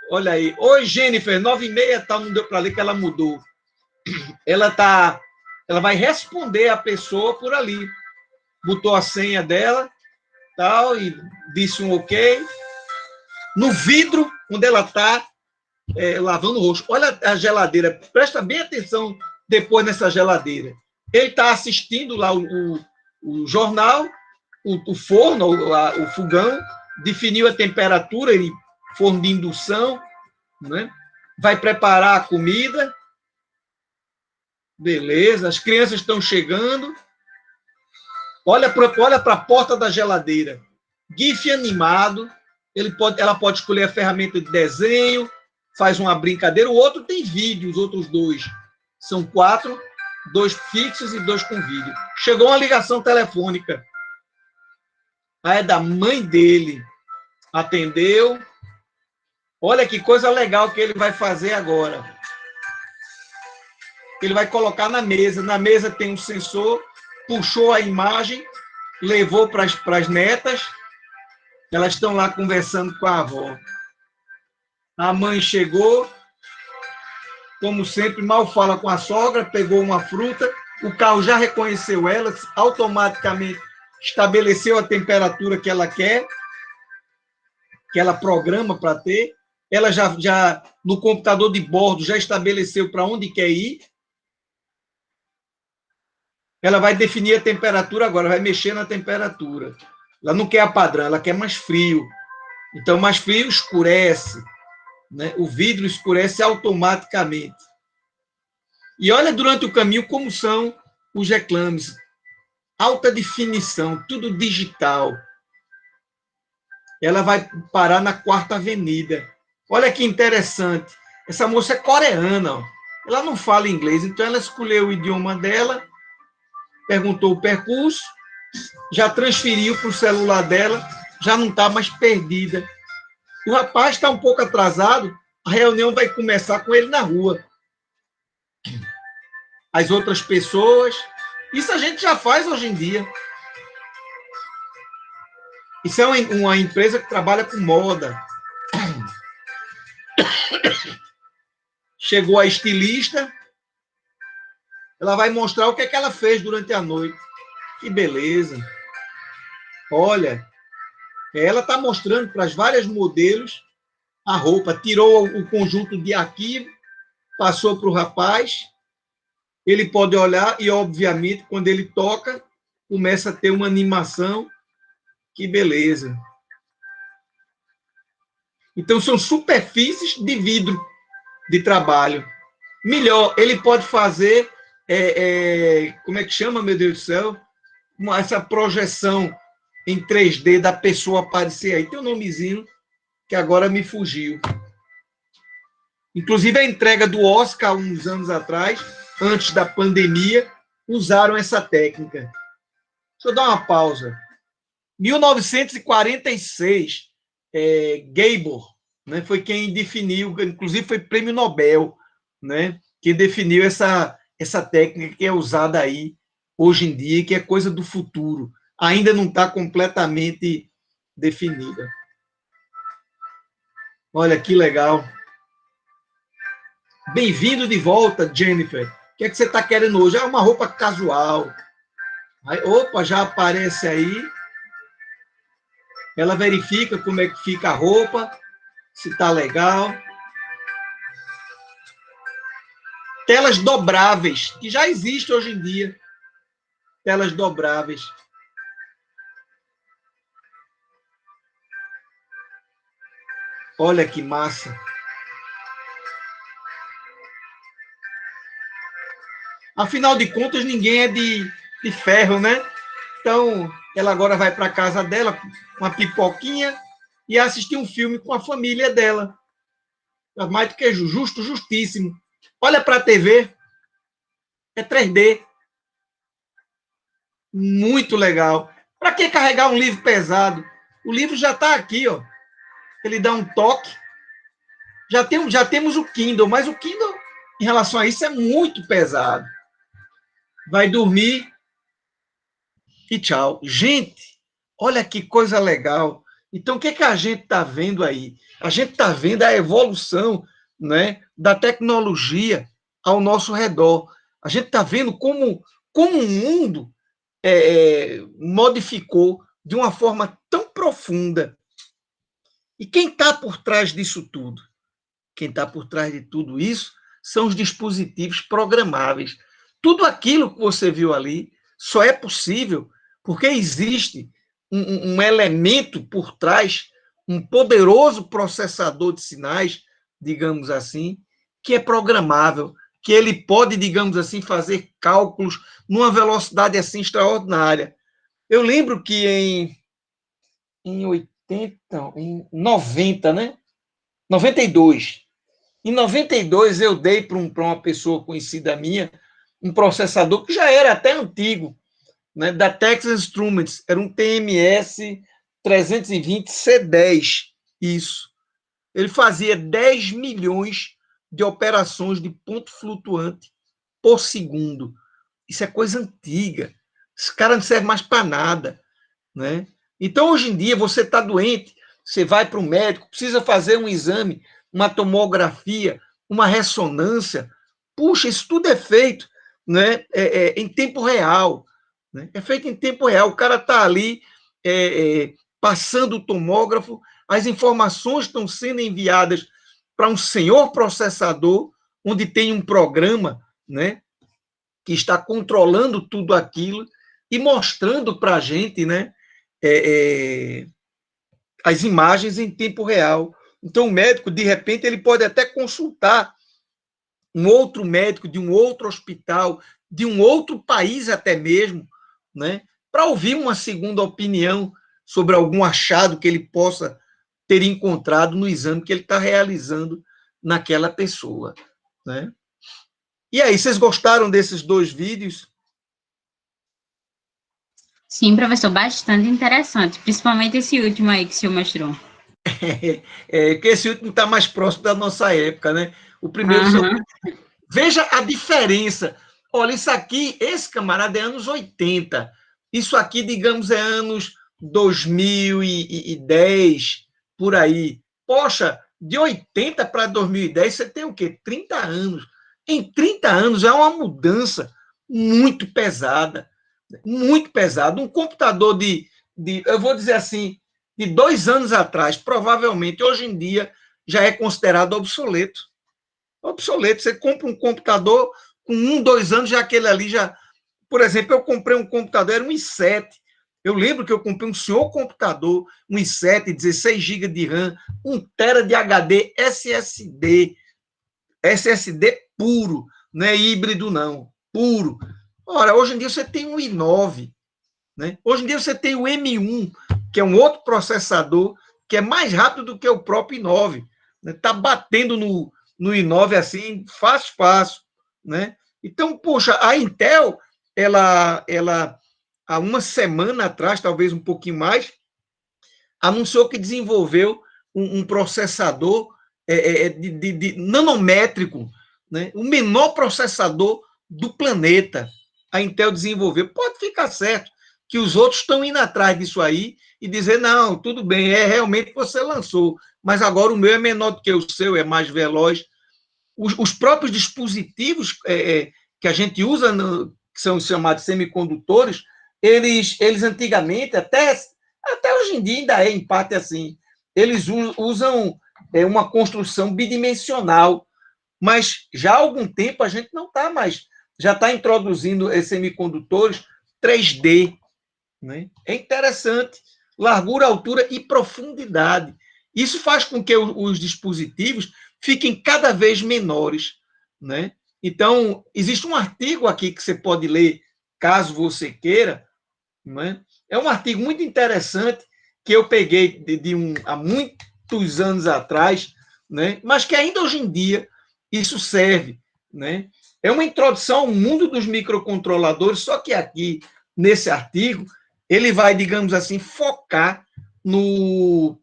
A: Olha aí. Oi, Jennifer, 9h30, tal, não deu para ler que ela mudou. Ela vai responder a pessoa por ali. Botou a senha dela, tal, e disse um ok. No vidro, onde ela está lavando o rosto. Olha a geladeira, presta bem atenção depois nessa geladeira. Ele está assistindo lá o jornal, o forno, o fogão, definiu a temperatura, ele, forno de indução, né? Vai preparar a comida. Beleza, as crianças estão chegando. Olha para a porta da geladeira. GIF animado. Ela pode escolher a ferramenta de desenho, faz uma brincadeira. O outro tem vídeo, os outros dois. São 4, 2 fixos e 2 com vídeo. Chegou uma ligação telefônica. É da mãe dele. Atendeu. Olha que coisa legal que ele vai fazer agora. Ele vai colocar na mesa. Na mesa tem um sensor, puxou a imagem, levou para as netas. Elas estão lá conversando com a avó. A mãe chegou, como sempre, mal fala com a sogra, pegou uma fruta, o carro já reconheceu ela, automaticamente estabeleceu a temperatura que ela quer, que ela programa para ter. Ela já no computador de bordo, já estabeleceu para onde quer ir. Ela vai definir a temperatura agora, vai mexer na temperatura. Ela não quer a padrão, ela quer mais frio. Então, mais frio escurece, né? O vidro escurece automaticamente. E olha durante o caminho como são os reclames. Alta definição, tudo digital. Ela vai parar na 4ª Avenida. Olha que interessante. Essa moça é coreana. Ó. Ela não fala inglês, então ela escolheu o idioma dela, perguntou o percurso, já transferiu para o celular dela, já não está mais perdida. O rapaz está um pouco atrasado, a reunião vai começar com ele na rua. As outras pessoas, isso a gente já faz hoje em dia. Isso é uma empresa que trabalha com moda. Chegou a estilista, ela vai mostrar o que é que ela fez durante a noite. Que beleza. Olha, ela está mostrando para as várias modelos a roupa, tirou o conjunto de arquivo, passou para o rapaz, ele pode olhar e, obviamente, quando ele toca, começa a ter uma animação. Que beleza. Então, são superfícies de vidro de trabalho. Melhor, ele pode fazer, como é que chama, meu Deus do céu? Essa projeção em 3D da pessoa aparecer aí. Tem um nomezinho que agora me fugiu. Inclusive, a entrega do Oscar, uns anos atrás, antes da pandemia, usaram essa técnica. Deixa eu dar uma pausa. 1946, Gabor, né, foi quem definiu, inclusive foi prêmio Nobel, né, quem definiu essa técnica que é usada aí hoje em dia, que é coisa do futuro. Ainda não está completamente definida. Olha que legal. Bem-vindo de volta, Jennifer. O que é que você está querendo hoje? Uma roupa casual. Aí, opa, já aparece aí. Ela verifica como é que fica a roupa, se está legal. Telas dobráveis, que já existe hoje em dia. Telas dobráveis. Olha que massa. Afinal de contas, ninguém é de ferro, né? Então, ela agora vai para a casa dela com uma pipoquinha, e assistir um filme com a família dela. Mais do que justo, justíssimo. Olha para a TV, é 3D. Muito legal. Para que carregar um livro pesado? O livro já está aqui, ó. Ele dá um toque. Já temos o Kindle, mas o Kindle, em relação a isso, é muito pesado. Vai dormir e tchau. Gente, olha que coisa legal. Então, o que, que a gente está vendo aí? A gente está vendo a evolução, né, da tecnologia ao nosso redor. A gente está vendo como o mundo modificou de uma forma tão profunda. E quem está por trás disso tudo? Quem está por trás de tudo isso são os dispositivos programáveis. Tudo aquilo que você viu ali só é possível porque existe um elemento por trás, um poderoso processador de sinais, digamos assim, que é programável, que ele pode, digamos assim, fazer cálculos numa velocidade assim extraordinária. Eu lembro que em 90, né? 92. Em 92, eu dei para uma pessoa conhecida minha um processador que já era até antigo, né, da Texas Instruments, era um TMS 320 C10, isso. Ele fazia 10 milhões de operações de ponto flutuante por segundo. Isso é coisa antiga. Esse cara não serve mais para nada, né? Então, hoje em dia, você está doente, você vai para o médico, precisa fazer um exame, uma tomografia, uma ressonância. Puxa, isso tudo é feito, né, em tempo real. Né? É feito em tempo real. O cara está ali passando o tomógrafo, as informações estão sendo enviadas para um senhor processador, onde tem um programa, né, que está controlando tudo aquilo e mostrando para a gente, né, as imagens em tempo real. Então, o médico, de repente, ele pode até consultar um outro médico de um outro hospital, de um outro país até mesmo, né, para ouvir uma segunda opinião sobre algum achado que ele possa ter encontrado no exame que ele está realizando naquela pessoa. Né? E aí, vocês gostaram desses 2 vídeos?
C: Sim, professor, bastante interessante, principalmente esse último aí que o senhor mostrou.
A: Que esse último está mais próximo da nossa época, né? O primeiro... Veja a diferença. Olha, isso aqui, esse camarada é anos 80. Isso aqui, digamos, é anos 2010, por aí. Poxa, de 80 para 2010, você tem o quê? 30 anos. Em 30 anos é uma mudança muito pesada. Muito pesada. Um computador eu vou dizer assim, de 2 anos atrás, provavelmente, hoje em dia, já é considerado obsoleto. Obsoleto. Você compra um computador, com 1, 2 anos, já aquele ali já... Por exemplo, eu comprei um computador, era um i7. Eu lembro que eu comprei um senhor computador, um i7, 16 GB de RAM, 1 TB de HD, SSD puro, não é híbrido, não, puro. Ora, hoje em dia você tem um i9, né? Hoje em dia você tem o M1, que é um outro processador, que é mais rápido do que o próprio i9. Está batendo no i9 assim, fácil, né? Então, poxa, a Intel, ela há uma semana atrás, talvez um pouquinho mais, anunciou que desenvolveu um processador de nanométrico, né? O menor processador do planeta. A Intel desenvolveu. Pode ficar certo que os outros estão indo atrás disso aí e dizer, não, tudo bem, realmente você lançou, mas agora o meu é menor do que o seu, é mais veloz. Os próprios dispositivos que a gente usa, que são chamados semicondutores, eles antigamente, até hoje em dia ainda é em parte assim, eles usam uma construção bidimensional, mas já há algum tempo a gente não está mais, já está introduzindo esses semicondutores 3D. Né? É interessante, largura, altura e profundidade. Isso faz com que os dispositivos fiquem cada vez menores. Né? Então, existe um artigo aqui que você pode ler, caso você queira. Né? É um artigo muito interessante que eu peguei há muitos anos atrás, né? Mas que ainda hoje em dia isso serve, né? É uma introdução ao mundo dos microcontroladores, só que aqui, nesse artigo, ele vai, digamos assim, focar no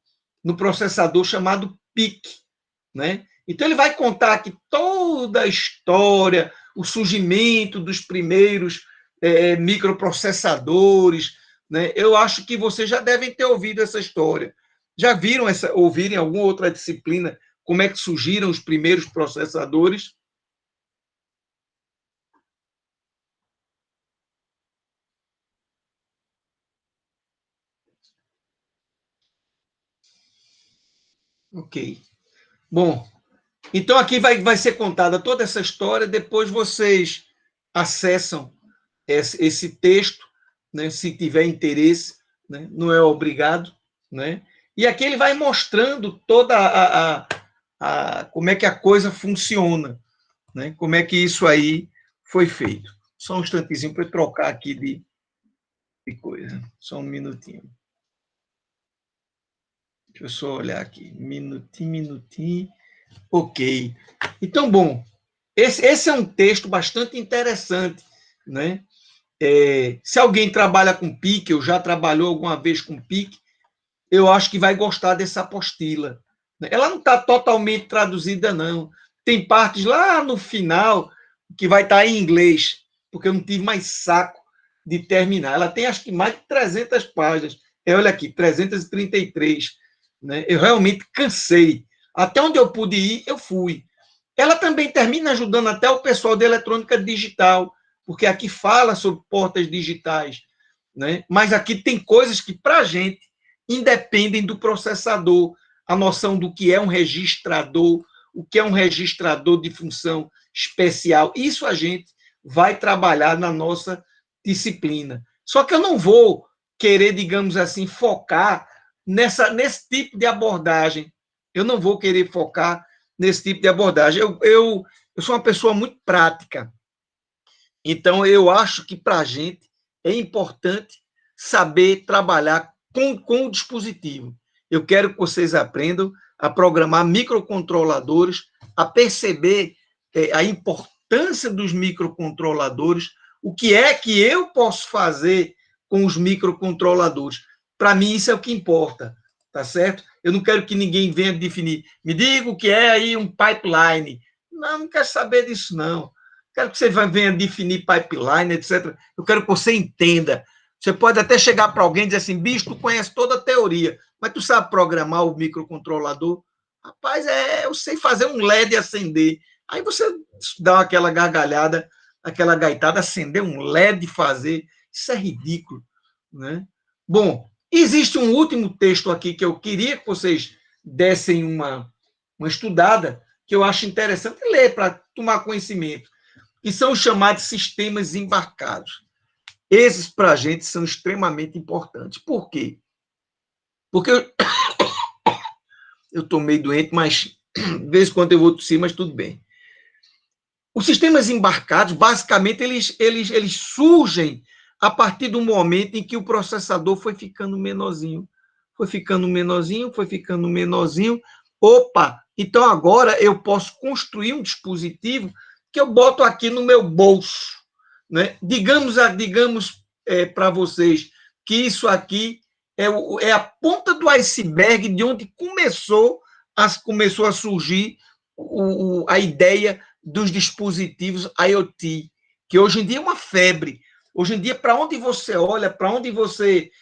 A: processador chamado PIC, né? Então, ele vai contar aqui toda a história, o surgimento dos primeiros microprocessadores, né? Eu acho que vocês já devem ter ouvido essa história. Já viram ouviram em alguma outra disciplina como é que surgiram os primeiros processadores? Ok. Bom, então aqui vai ser contada toda essa história, depois vocês acessam esse texto, né, se tiver interesse, né, não é obrigado, né? E aqui ele vai mostrando toda como é que a coisa funciona, né? Como é que isso aí foi feito. Só um instantezinho para eu trocar aqui de coisa. Só um minutinho. Deixa eu só olhar aqui. Minutinho. Ok. Então, bom, esse é um texto bastante interessante, né? Se alguém trabalha com PIC, ou já trabalhou alguma vez com PIC, eu acho que vai gostar dessa apostila. Ela não está totalmente traduzida, não. Tem partes lá no final que vai estar em inglês, porque eu não tive mais saco de terminar. Ela tem, acho que, mais de 300 páginas. Olha aqui, 333. Né? Eu realmente cansei. Até onde eu pude ir, eu fui. Ela também termina ajudando até o pessoal de eletrônica digital, porque aqui fala sobre portas digitais, né? Mas aqui tem coisas que, para a gente, independem do processador. A noção do que é um registrador, o que é um registrador de função especial. Isso a gente vai trabalhar na nossa disciplina. Só que eu não vou querer, digamos assim, focar nesse tipo de abordagem. Eu não vou querer focar nesse tipo de abordagem. Eu sou uma pessoa muito prática. Então, eu acho que para a gente é importante saber trabalhar com o dispositivo. Eu quero que vocês aprendam a programar microcontroladores, a perceber a importância dos microcontroladores, o que é que eu posso fazer com os microcontroladores. Para mim, isso é o que importa, tá certo? Eu não quero que ninguém venha definir. Me diga o que é aí um pipeline. Não quero saber disso, não. Quero que você venha definir pipeline, etc. Eu quero que você entenda. Você pode até chegar para alguém e dizer assim, bicho, tu conhece toda a teoria, mas tu sabe programar o microcontrolador? Rapaz, eu sei fazer um LED acender. Aí você dá aquela gargalhada, aquela gaitada, acender um LED, fazer. Isso é ridículo, né? Bom, existe um último texto aqui que eu queria que vocês dessem uma estudada, que eu acho interessante ler para tomar conhecimento, que são os chamados sistemas embarcados. Esses, para a gente, são extremamente importantes. Por quê? Porque eu estou meio doente, mas de vez em quando eu vou tossir, mas tudo bem. Os sistemas embarcados, basicamente, eles surgem a partir do momento em que o processador foi ficando menorzinho. Foi ficando menorzinho, foi ficando menorzinho. Opa, então agora eu posso construir um dispositivo que eu boto aqui no meu bolso. Né? Digamos para vocês que isso aqui é a ponta do iceberg de onde começou a surgir a ideia dos dispositivos IoT, que hoje em dia é uma febre. Hoje em dia, para onde você olha, para onde você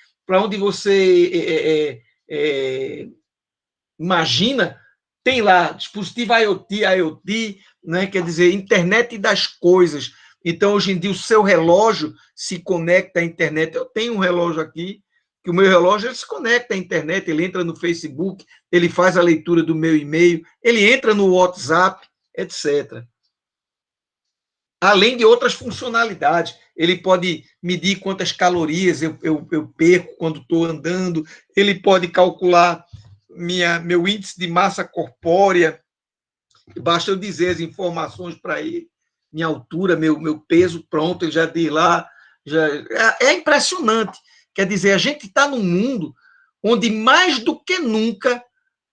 A: imagina, tem lá dispositivo IoT, né? Quer dizer, internet das coisas. Então, hoje em dia, o seu relógio se conecta à internet. Eu tenho um relógio aqui, que o meu relógio ele se conecta à internet, ele entra no Facebook, ele faz a leitura do meu e-mail, ele entra no WhatsApp, etc. Além de outras funcionalidades. Ele pode medir quantas calorias eu perco quando estou andando, ele pode calcular meu índice de massa corpórea, basta eu dizer as informações para ele, minha altura, meu peso, pronto, ele já diz lá. É impressionante. Quer dizer, a gente está num mundo onde mais do que nunca,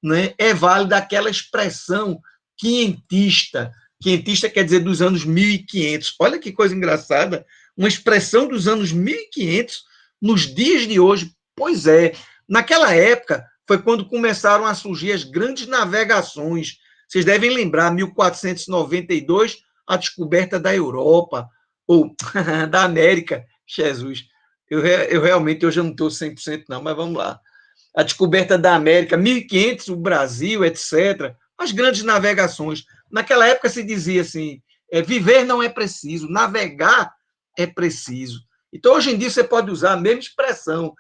A: né, é válida aquela expressão quientista. Quientista quer dizer dos anos 1500. Olha que coisa engraçada, uma expressão dos anos 1500 nos dias de hoje. Pois é, naquela época foi quando começaram a surgir as grandes navegações. Vocês devem lembrar, 1492, a descoberta da Europa, ou da América. Jesus, eu realmente hoje eu não estou 100% não, mas vamos lá. A descoberta da América, 1500, o Brasil, etc. As grandes navegações. Naquela época se dizia assim, viver não é preciso, navegar é preciso. Então, hoje em dia, você pode usar a mesma expressão.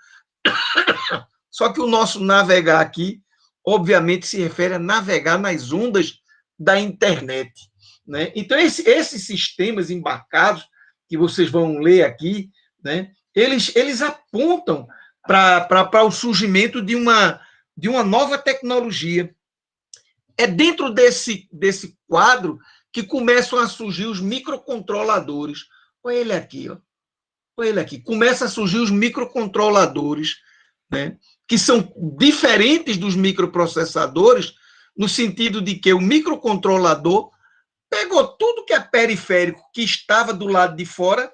A: Só que o nosso navegar aqui, obviamente, se refere a navegar nas ondas da internet. Né? Então, esses sistemas embarcados, que vocês vão ler aqui, né, eles apontam para o surgimento de uma nova tecnologia. É dentro desse quadro que começam a surgir os microcontroladores. Olha ele aqui, ó. Olha ele aqui. Começa a surgir os microcontroladores, né, que são diferentes dos microprocessadores, no sentido de que o microcontrolador pegou tudo que é periférico que estava do lado de fora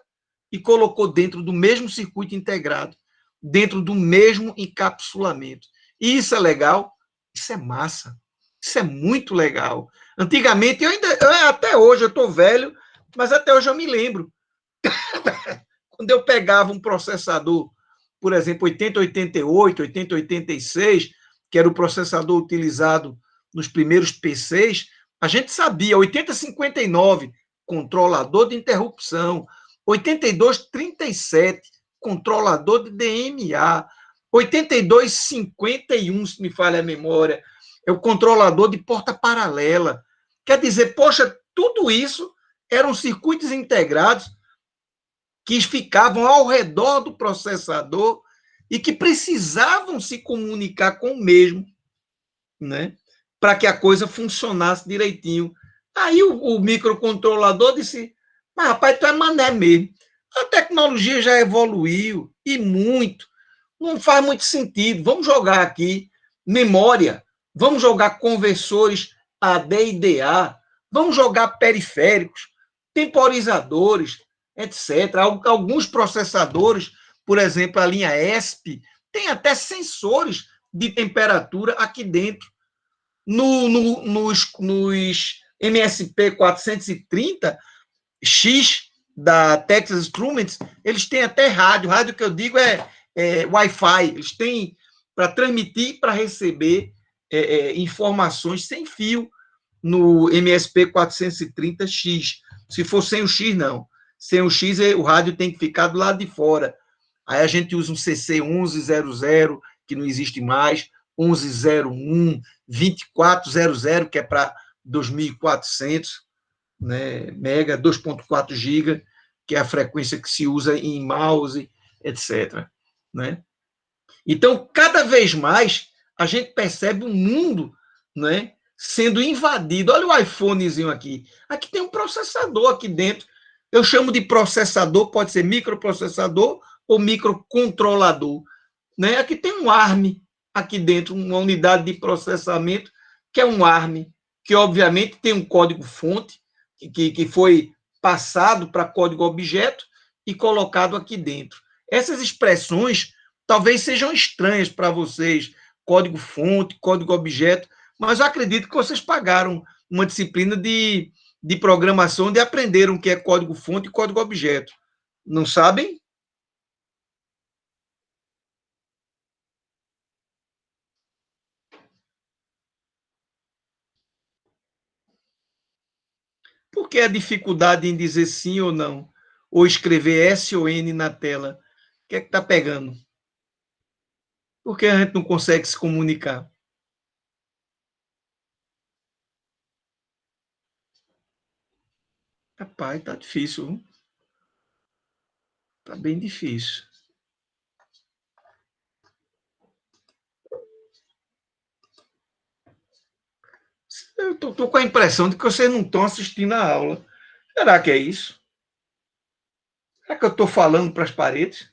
A: e colocou dentro do mesmo circuito integrado, dentro do mesmo encapsulamento. E isso é legal? Isso é massa. Isso é muito legal. Antigamente, até hoje, eu estou velho, mas até hoje eu me lembro. Quando eu pegava um processador, por exemplo, 8088, 8086, que era o processador utilizado nos primeiros PCs, a gente sabia, 8059, controlador de interrupção, 8237, controlador de DMA, 8251, se me falha a memória, é o controlador de porta paralela. Quer dizer, poxa, tudo isso eram circuitos integrados que ficavam ao redor do processador e que precisavam se comunicar com o mesmo, né, para que a coisa funcionasse direitinho. Aí o microcontrolador disse, mas rapaz, tu é mané mesmo. A tecnologia já evoluiu, e muito. Não faz muito sentido. Vamos jogar aqui memória, vamos jogar conversores AD e DA, vamos jogar periféricos, temporizadores, etc. Alguns processadores, por exemplo, a linha ESP, tem até sensores de temperatura aqui dentro. Nos MSP 430X da Texas Instruments, eles têm até rádio que eu digo é Wi-Fi, eles têm para transmitir e para receber informações sem fio no MSP 430X. Se for sem o X, não. Sem o X, o rádio tem que ficar do lado de fora. Aí a gente usa um CC 1100, que não existe mais, 1101, 2400, que é para 2400, né, mega, 2.4 giga, que é a frequência que se usa em mouse, etc. Né? Então, cada vez mais, a gente percebe um mundo, né, sendo invadido. Olha o iPhonezinho aqui. Aqui tem um processador aqui dentro. Eu chamo de processador, pode ser microprocessador ou microcontrolador. Né? Aqui tem um ARM aqui dentro, uma unidade de processamento, que é um ARM, que obviamente tem um código-fonte, que foi passado para código-objeto e colocado aqui dentro. Essas expressões talvez sejam estranhas para vocês, código-fonte, código-objeto, mas eu acredito que vocês pagaram uma disciplina de programação onde aprenderam o que é código-fonte e código-objeto. Não sabem? Por que a dificuldade em dizer sim ou não? Ou escrever S ou N na tela? O que é que está pegando? Por que a gente não consegue se comunicar? Rapaz, tá difícil. Tá bem difícil. Eu tô com a impressão de que vocês não estão assistindo a aula. Será que é isso? Será que eu estou falando para as paredes?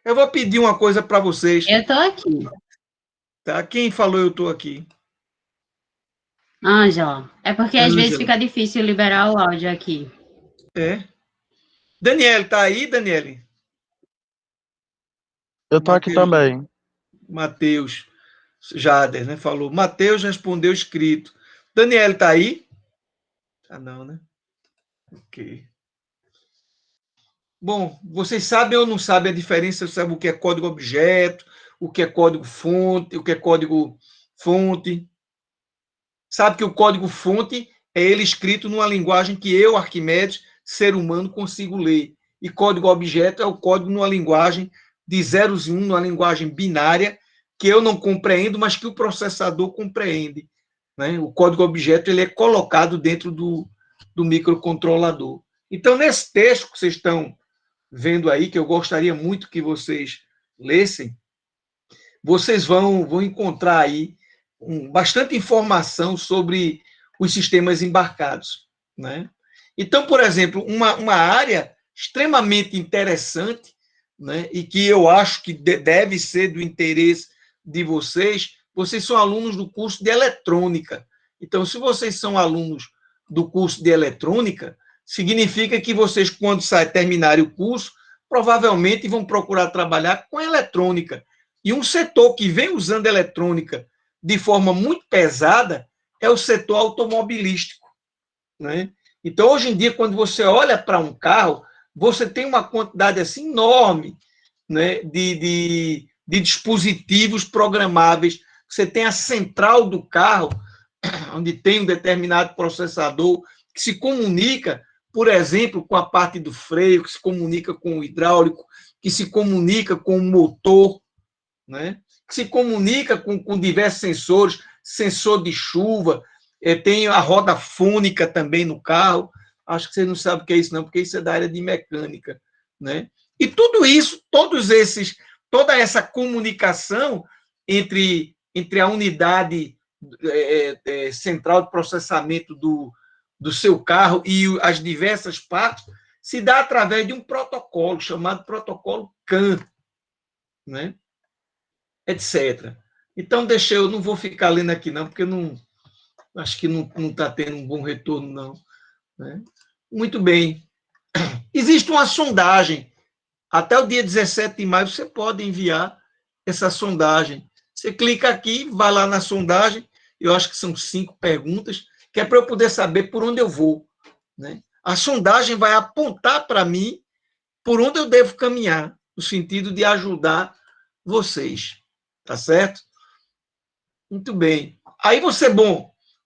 A: Eu vou pedir uma coisa para vocês.
C: Eu estou aqui.
A: Tá? Quem falou eu estou aqui?
C: Ângela. É porque às vezes
A: Ângela.
C: fica difícil liberar o áudio aqui.
A: É. Daniele, tá aí, Daniele?
B: Eu tô aqui também.
A: Matheus Jader, né? Falou. Matheus respondeu escrito. Daniele, tá aí? Ah, não, né? Ok. Bom, vocês sabem ou não sabem a diferença? Sabe o que é código objeto, o que é código fonte, o que é código fonte? Sabe que o código fonte é ele escrito numa linguagem que eu, Arquimedes, ser humano, consigo ler. E código objeto é o código numa linguagem de zeros e um, numa linguagem binária, que eu não compreendo, mas que o processador compreende. Né? O código objeto ele é colocado dentro do microcontrolador. Então, nesse texto que vocês estão vendo aí, que eu gostaria muito que vocês lessem, vocês vão encontrar aí bastante informação sobre os sistemas embarcados. Né? Então, por exemplo, uma área extremamente interessante, né, e que eu acho que deve ser do interesse de vocês, vocês são alunos do curso de eletrônica. Então, se vocês são alunos do curso de eletrônica, significa que vocês, quando terminarem o curso, provavelmente vão procurar trabalhar com eletrônica. E um setor que vem usando eletrônica de forma muito pesada é o setor automobilístico. Né? Então, hoje em dia, quando você olha para um carro, você tem uma quantidade assim enorme, né, de dispositivos programáveis. Você tem a central do carro, onde tem um determinado processador que se comunica, por exemplo, com a parte do freio, que se comunica com o hidráulico, que se comunica com o motor, né? Que se comunica com diversos sensores, sensor de chuva, tem a roda fônica também no carro. Acho que você não sabe o que é isso, não, porque isso é da área de mecânica. Né? E tudo isso, toda essa comunicação entre a unidade central de processamento do seu carro e as diversas partes se dá através de um protocolo chamado protocolo CAN, né? Etc. Então, eu não vou ficar lendo aqui, não, porque acho que não está tendo um bom retorno, não. Né? Muito bem. Existe uma sondagem. Até o dia 17 de maio você pode enviar essa sondagem. Você clica aqui, vai lá na sondagem, eu acho que são 5 perguntas, que é para eu poder saber por onde eu vou. Né? A sondagem vai apontar para mim por onde eu devo caminhar, no sentido de ajudar vocês. Tá certo? Muito bem. Aí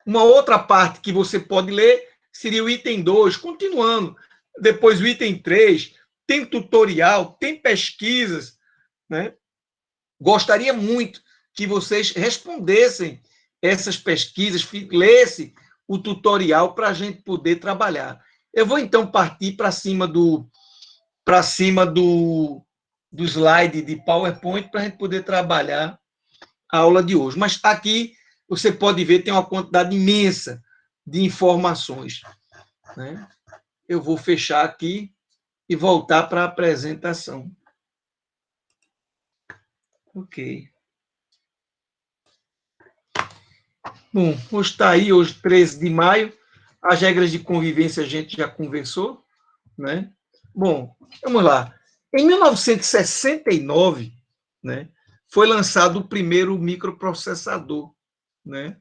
A: uma outra parte que você pode ler seria o item 2, continuando. Depois o item 3, tem tutorial, tem pesquisas, né? Gostaria muito que vocês respondessem essas pesquisas, lessem o tutorial para a gente poder trabalhar. Eu vou então partir para cima do slide de PowerPoint para a gente poder trabalhar a aula de hoje. Mas aqui você pode ver, tem uma quantidade imensa de informações. Né? Eu vou fechar aqui e voltar para a apresentação. Ok. Bom, hoje está aí, hoje 13 de maio. As regras de convivência a gente já conversou. Né? Bom, vamos lá. Em 1969, né, foi lançado o primeiro microprocessador. Né?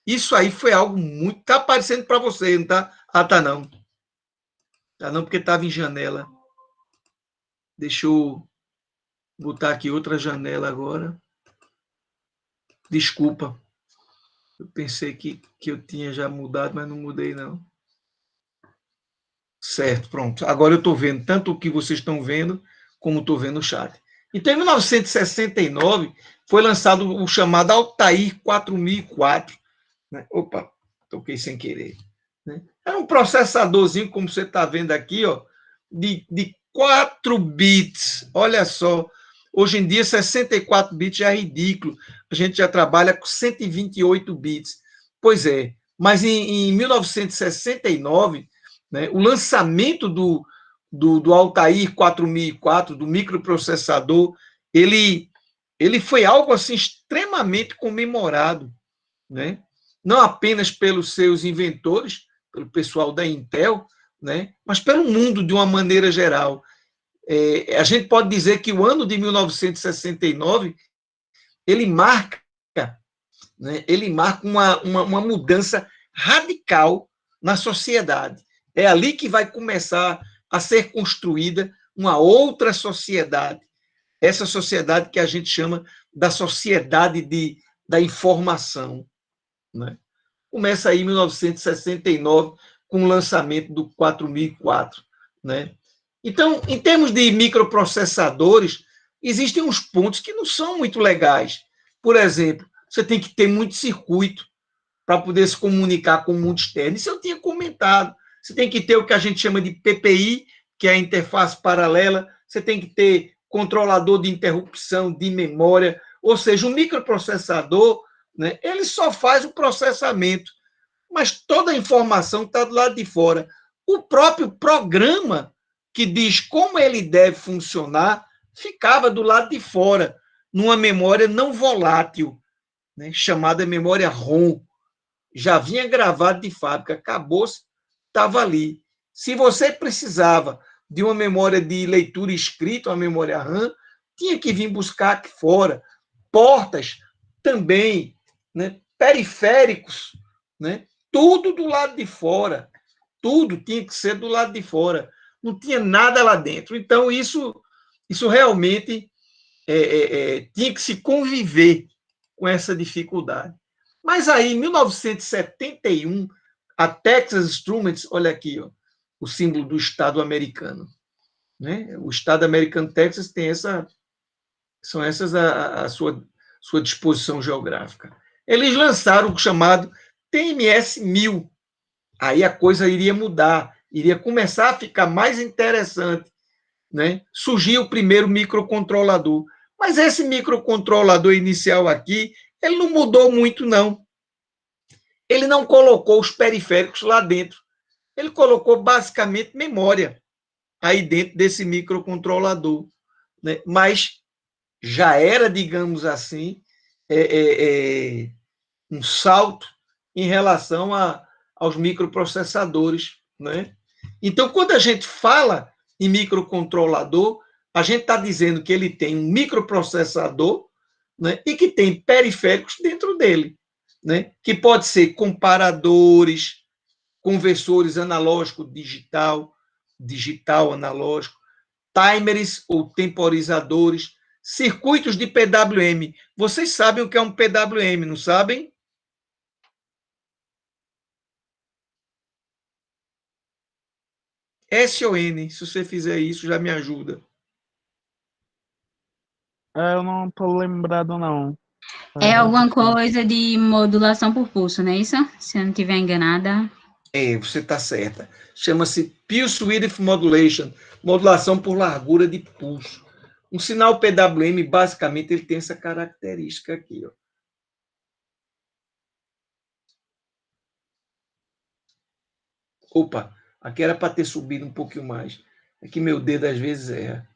A: Isso aí foi algo muito... Está aparecendo para você, não está? Ah, tá não. Tá não, porque estava em janela. Deixa eu botar aqui outra janela agora. Desculpa. Eu pensei que eu tinha já mudado, mas não mudei, não. Certo, pronto. Agora eu estou vendo tanto o que vocês estão vendo, como estou vendo o chat. Então, em 1969, foi lançado o chamado Altair 4004. Né? Opa, toquei sem querer. Né? É um processadorzinho, como você está vendo aqui, ó, de 4 bits. Olha só. Hoje em dia, 64 bits já é ridículo. A gente já trabalha com 128 bits. Pois é, mas em 1969, né, o lançamento do do Altair 4004, do microprocessador, ele foi algo assim extremamente comemorado, né? Não apenas pelos seus inventores, pelo pessoal da Intel, né? Mas pelo mundo de uma maneira geral. A gente pode dizer que o ano de 1969 ele marca, né? Ele marca uma mudança radical na sociedade. É ali que vai começar a ser construída uma outra sociedade, essa sociedade que a gente chama da sociedade da informação, né? Começa aí em 1969 com o lançamento do 4004, né? Então, em termos de microprocessadores, existem uns pontos que não são muito legais. Por exemplo, você tem que ter muito circuito para poder se comunicar com o mundo externo. Isso eu tinha comentado. Você tem que ter o que a gente chama de PPI, que é a interface paralela. Você tem que ter controlador de interrupção de memória. Ou seja, o microprocessador, né, ele só faz o processamento, mas toda a informação está do lado de fora. O próprio programa que diz como ele deve funcionar ficava do lado de fora, numa memória não volátil, né, chamada memória ROM. Já vinha gravado de fábrica, acabou-se, estava ali. Se você precisava de uma memória de leitura escrita, uma memória RAM, tinha que vir buscar aqui fora. Portas também, né, periféricos, né, tudo do lado de fora. Tudo tinha que ser do lado de fora. Não tinha nada lá dentro. Então, isso realmente tinha que se conviver com essa dificuldade. Mas aí, em 1971, a Texas Instruments, olha aqui, ó, o símbolo do Estado americano, né? O Estado americano Texas tem são essas a sua disposição geográfica. Eles lançaram o chamado TMS-1000. Aí a coisa iria mudar, iria começar a ficar mais interessante, né? Surgiu o primeiro microcontrolador. Mas esse microcontrolador inicial aqui, ele não mudou muito, não. Ele não colocou os periféricos lá dentro. Ele colocou basicamente memória aí dentro desse microcontrolador, né? Mas já era, digamos assim, um salto em relação aos microprocessadores, né? Então, quando a gente fala em microcontrolador, a gente está dizendo que ele tem um microprocessador, né, e que tem periféricos dentro dele, né, que pode ser comparadores, conversores analógico digital, digital analógico, timers ou temporizadores, circuitos de PWM. Vocês sabem o que é um PWM, não sabem? S ou N, se você fizer isso, já me ajuda.
B: Eu não tô lembrado, não.
C: É alguma coisa de modulação por pulso, não é isso? Se eu não estiver enganada.
A: Você está certa. Chama-se Pulse Width Modulation, modulação por largura de pulso. Um sinal PWM, basicamente, ele tem essa característica aqui, ó. Opa, aqui era para ter subido um pouquinho mais. É que meu dedo às vezes erra.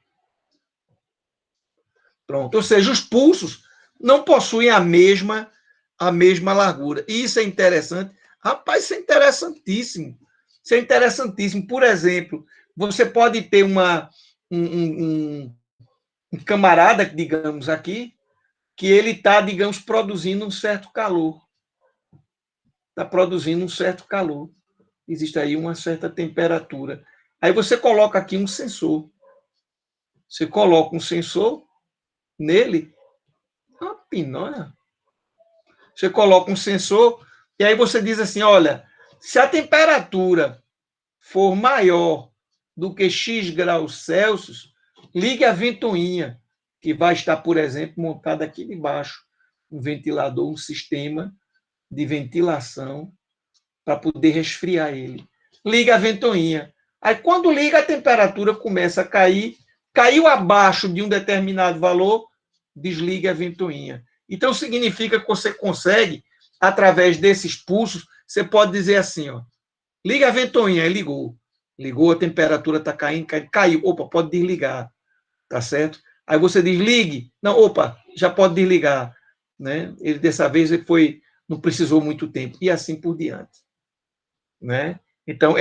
A: Pronto. Ou seja, os pulsos não possuem a mesma largura. E isso é interessante. Rapaz, isso é interessantíssimo. Isso é interessantíssimo. Por exemplo, você pode ter um camarada, digamos aqui, que ele está, digamos, produzindo um certo calor. Está produzindo um certo calor. Existe aí uma certa temperatura. Aí você coloca aqui um sensor. Você coloca um sensor nele, uma pinóia. Você coloca um sensor e aí você diz assim, olha, se a temperatura for maior do que X graus Celsius, ligue a ventoinha, que vai estar, por exemplo, montada aqui debaixo, um ventilador, um sistema de ventilação para poder resfriar ele. Liga a ventoinha. Aí, quando liga, a temperatura começa a cair. Caiu abaixo de um determinado valor, desliga a ventoinha. Então, significa que você consegue, através desses pulsos, você pode dizer assim, ó, liga a ventoinha, aí ligou. Ligou, a temperatura está caindo, caiu. Opa, pode desligar, tá certo? Aí você desligue. Não, opa, já pode desligar. Né? Ele, dessa vez, não precisou muito tempo. E assim por diante. Né? Então,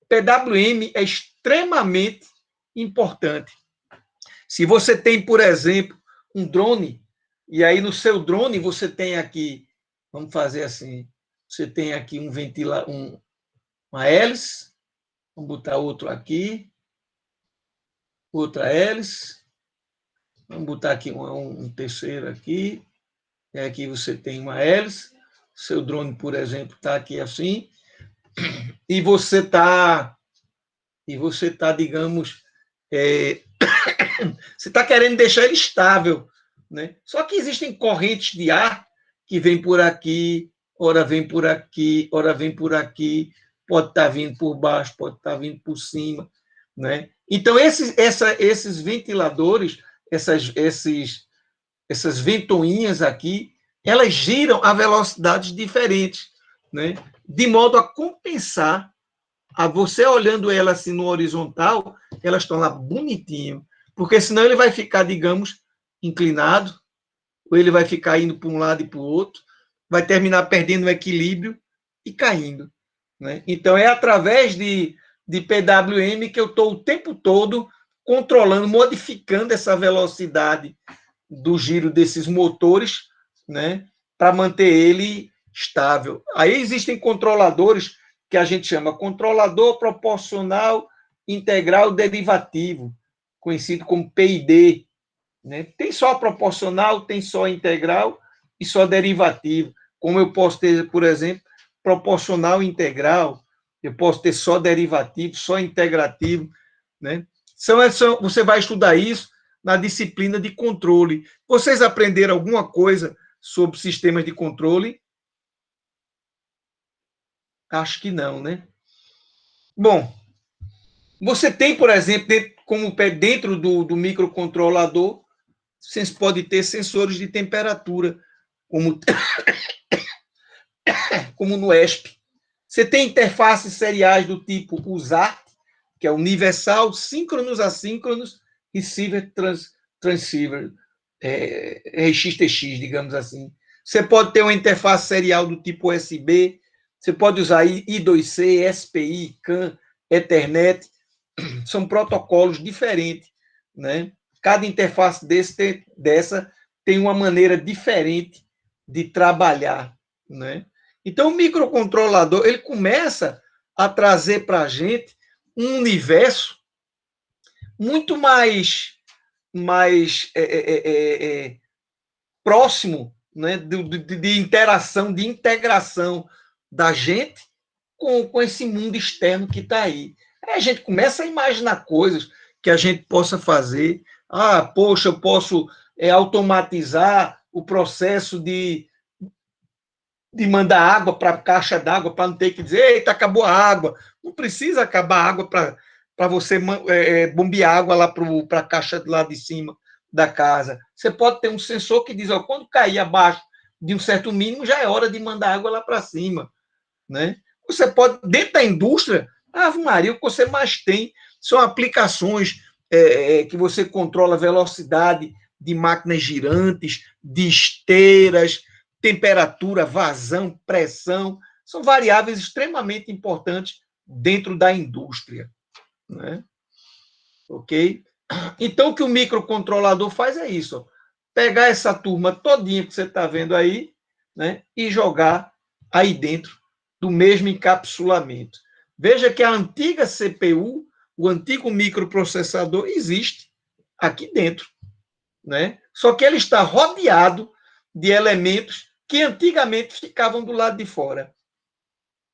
A: PWM é extremamente importante. Se você tem, por exemplo, um drone, e aí no seu drone você tem aqui, vamos fazer assim, você tem aqui uma hélice, vamos botar outro aqui, outra hélice, vamos botar aqui um terceiro aqui, e aqui você tem uma hélice, seu drone, por exemplo, está aqui assim, e você está, digamos, você está querendo deixar ele estável, né? Só que existem correntes de ar que vêm por aqui, ora vem por aqui, ora vem por aqui, pode estar vindo por baixo, pode estar vindo por cima, né? Então, esses ventiladores, essas ventoinhas aqui, elas giram a velocidades diferentes, né? De modo a compensar, a você olhando ela assim no horizontal, elas estão lá bonitinho, porque senão ele vai ficar, digamos, inclinado, ou ele vai ficar indo para um lado e para o outro, vai terminar perdendo o equilíbrio e caindo. Né? Então, é através de PWM que eu estou o tempo todo controlando, modificando essa velocidade do giro desses motores, né, para manter ele estável. Aí existem controladores que a gente chama controlador proporcional integral derivativo, conhecido como PID. Né? Tem só proporcional, tem só integral e só derivativo. Como eu posso ter, por exemplo, proporcional integral, eu posso ter só derivativo, só integrativo. Né? Você vai estudar isso na disciplina de controle. Vocês aprenderam alguma coisa sobre sistemas de controle? Acho que não, né? Bom, você tem, por exemplo, dentro do microcontrolador, você pode ter sensores de temperatura, como no ESP. Você tem interfaces seriais do tipo USART, que é universal, síncronos, assíncronos, receiver, transceiver, RxTX, digamos assim. Você pode ter uma interface serial do tipo USB, você pode usar I2C, SPI, CAN, Ethernet, são protocolos diferentes, né? Cada interface dessa tem uma maneira diferente de trabalhar, né? Então, o microcontrolador ele começa a trazer para a gente um universo muito mais próximo, né, de interação, de integração da gente com esse mundo externo que está aí. Aí a gente começa a imaginar coisas que a gente possa fazer. Ah, poxa, eu posso automatizar o processo de mandar água para a caixa d'água, para não ter que dizer, eita, acabou a água. Não precisa acabar a água para você bombear água lá para a caixa lá de cima da casa. Você pode ter um sensor que diz, ó, quando cair abaixo de um certo mínimo, já é hora de mandar água lá para cima. Né? Você pode, dentro da indústria, Ave Maria, o que você mais tem são aplicações que você controla a velocidade de máquinas girantes, de esteiras, temperatura, vazão, pressão, são variáveis extremamente importantes dentro da indústria. Né? Ok? Então, o que o microcontrolador faz é isso, ó, pegar essa turma todinha que você está vendo aí, né, e jogar aí dentro do mesmo encapsulamento. Veja que a antiga CPU, o antigo microprocessador, existe aqui dentro. Né? Só que ele está rodeado de elementos que antigamente ficavam do lado de fora.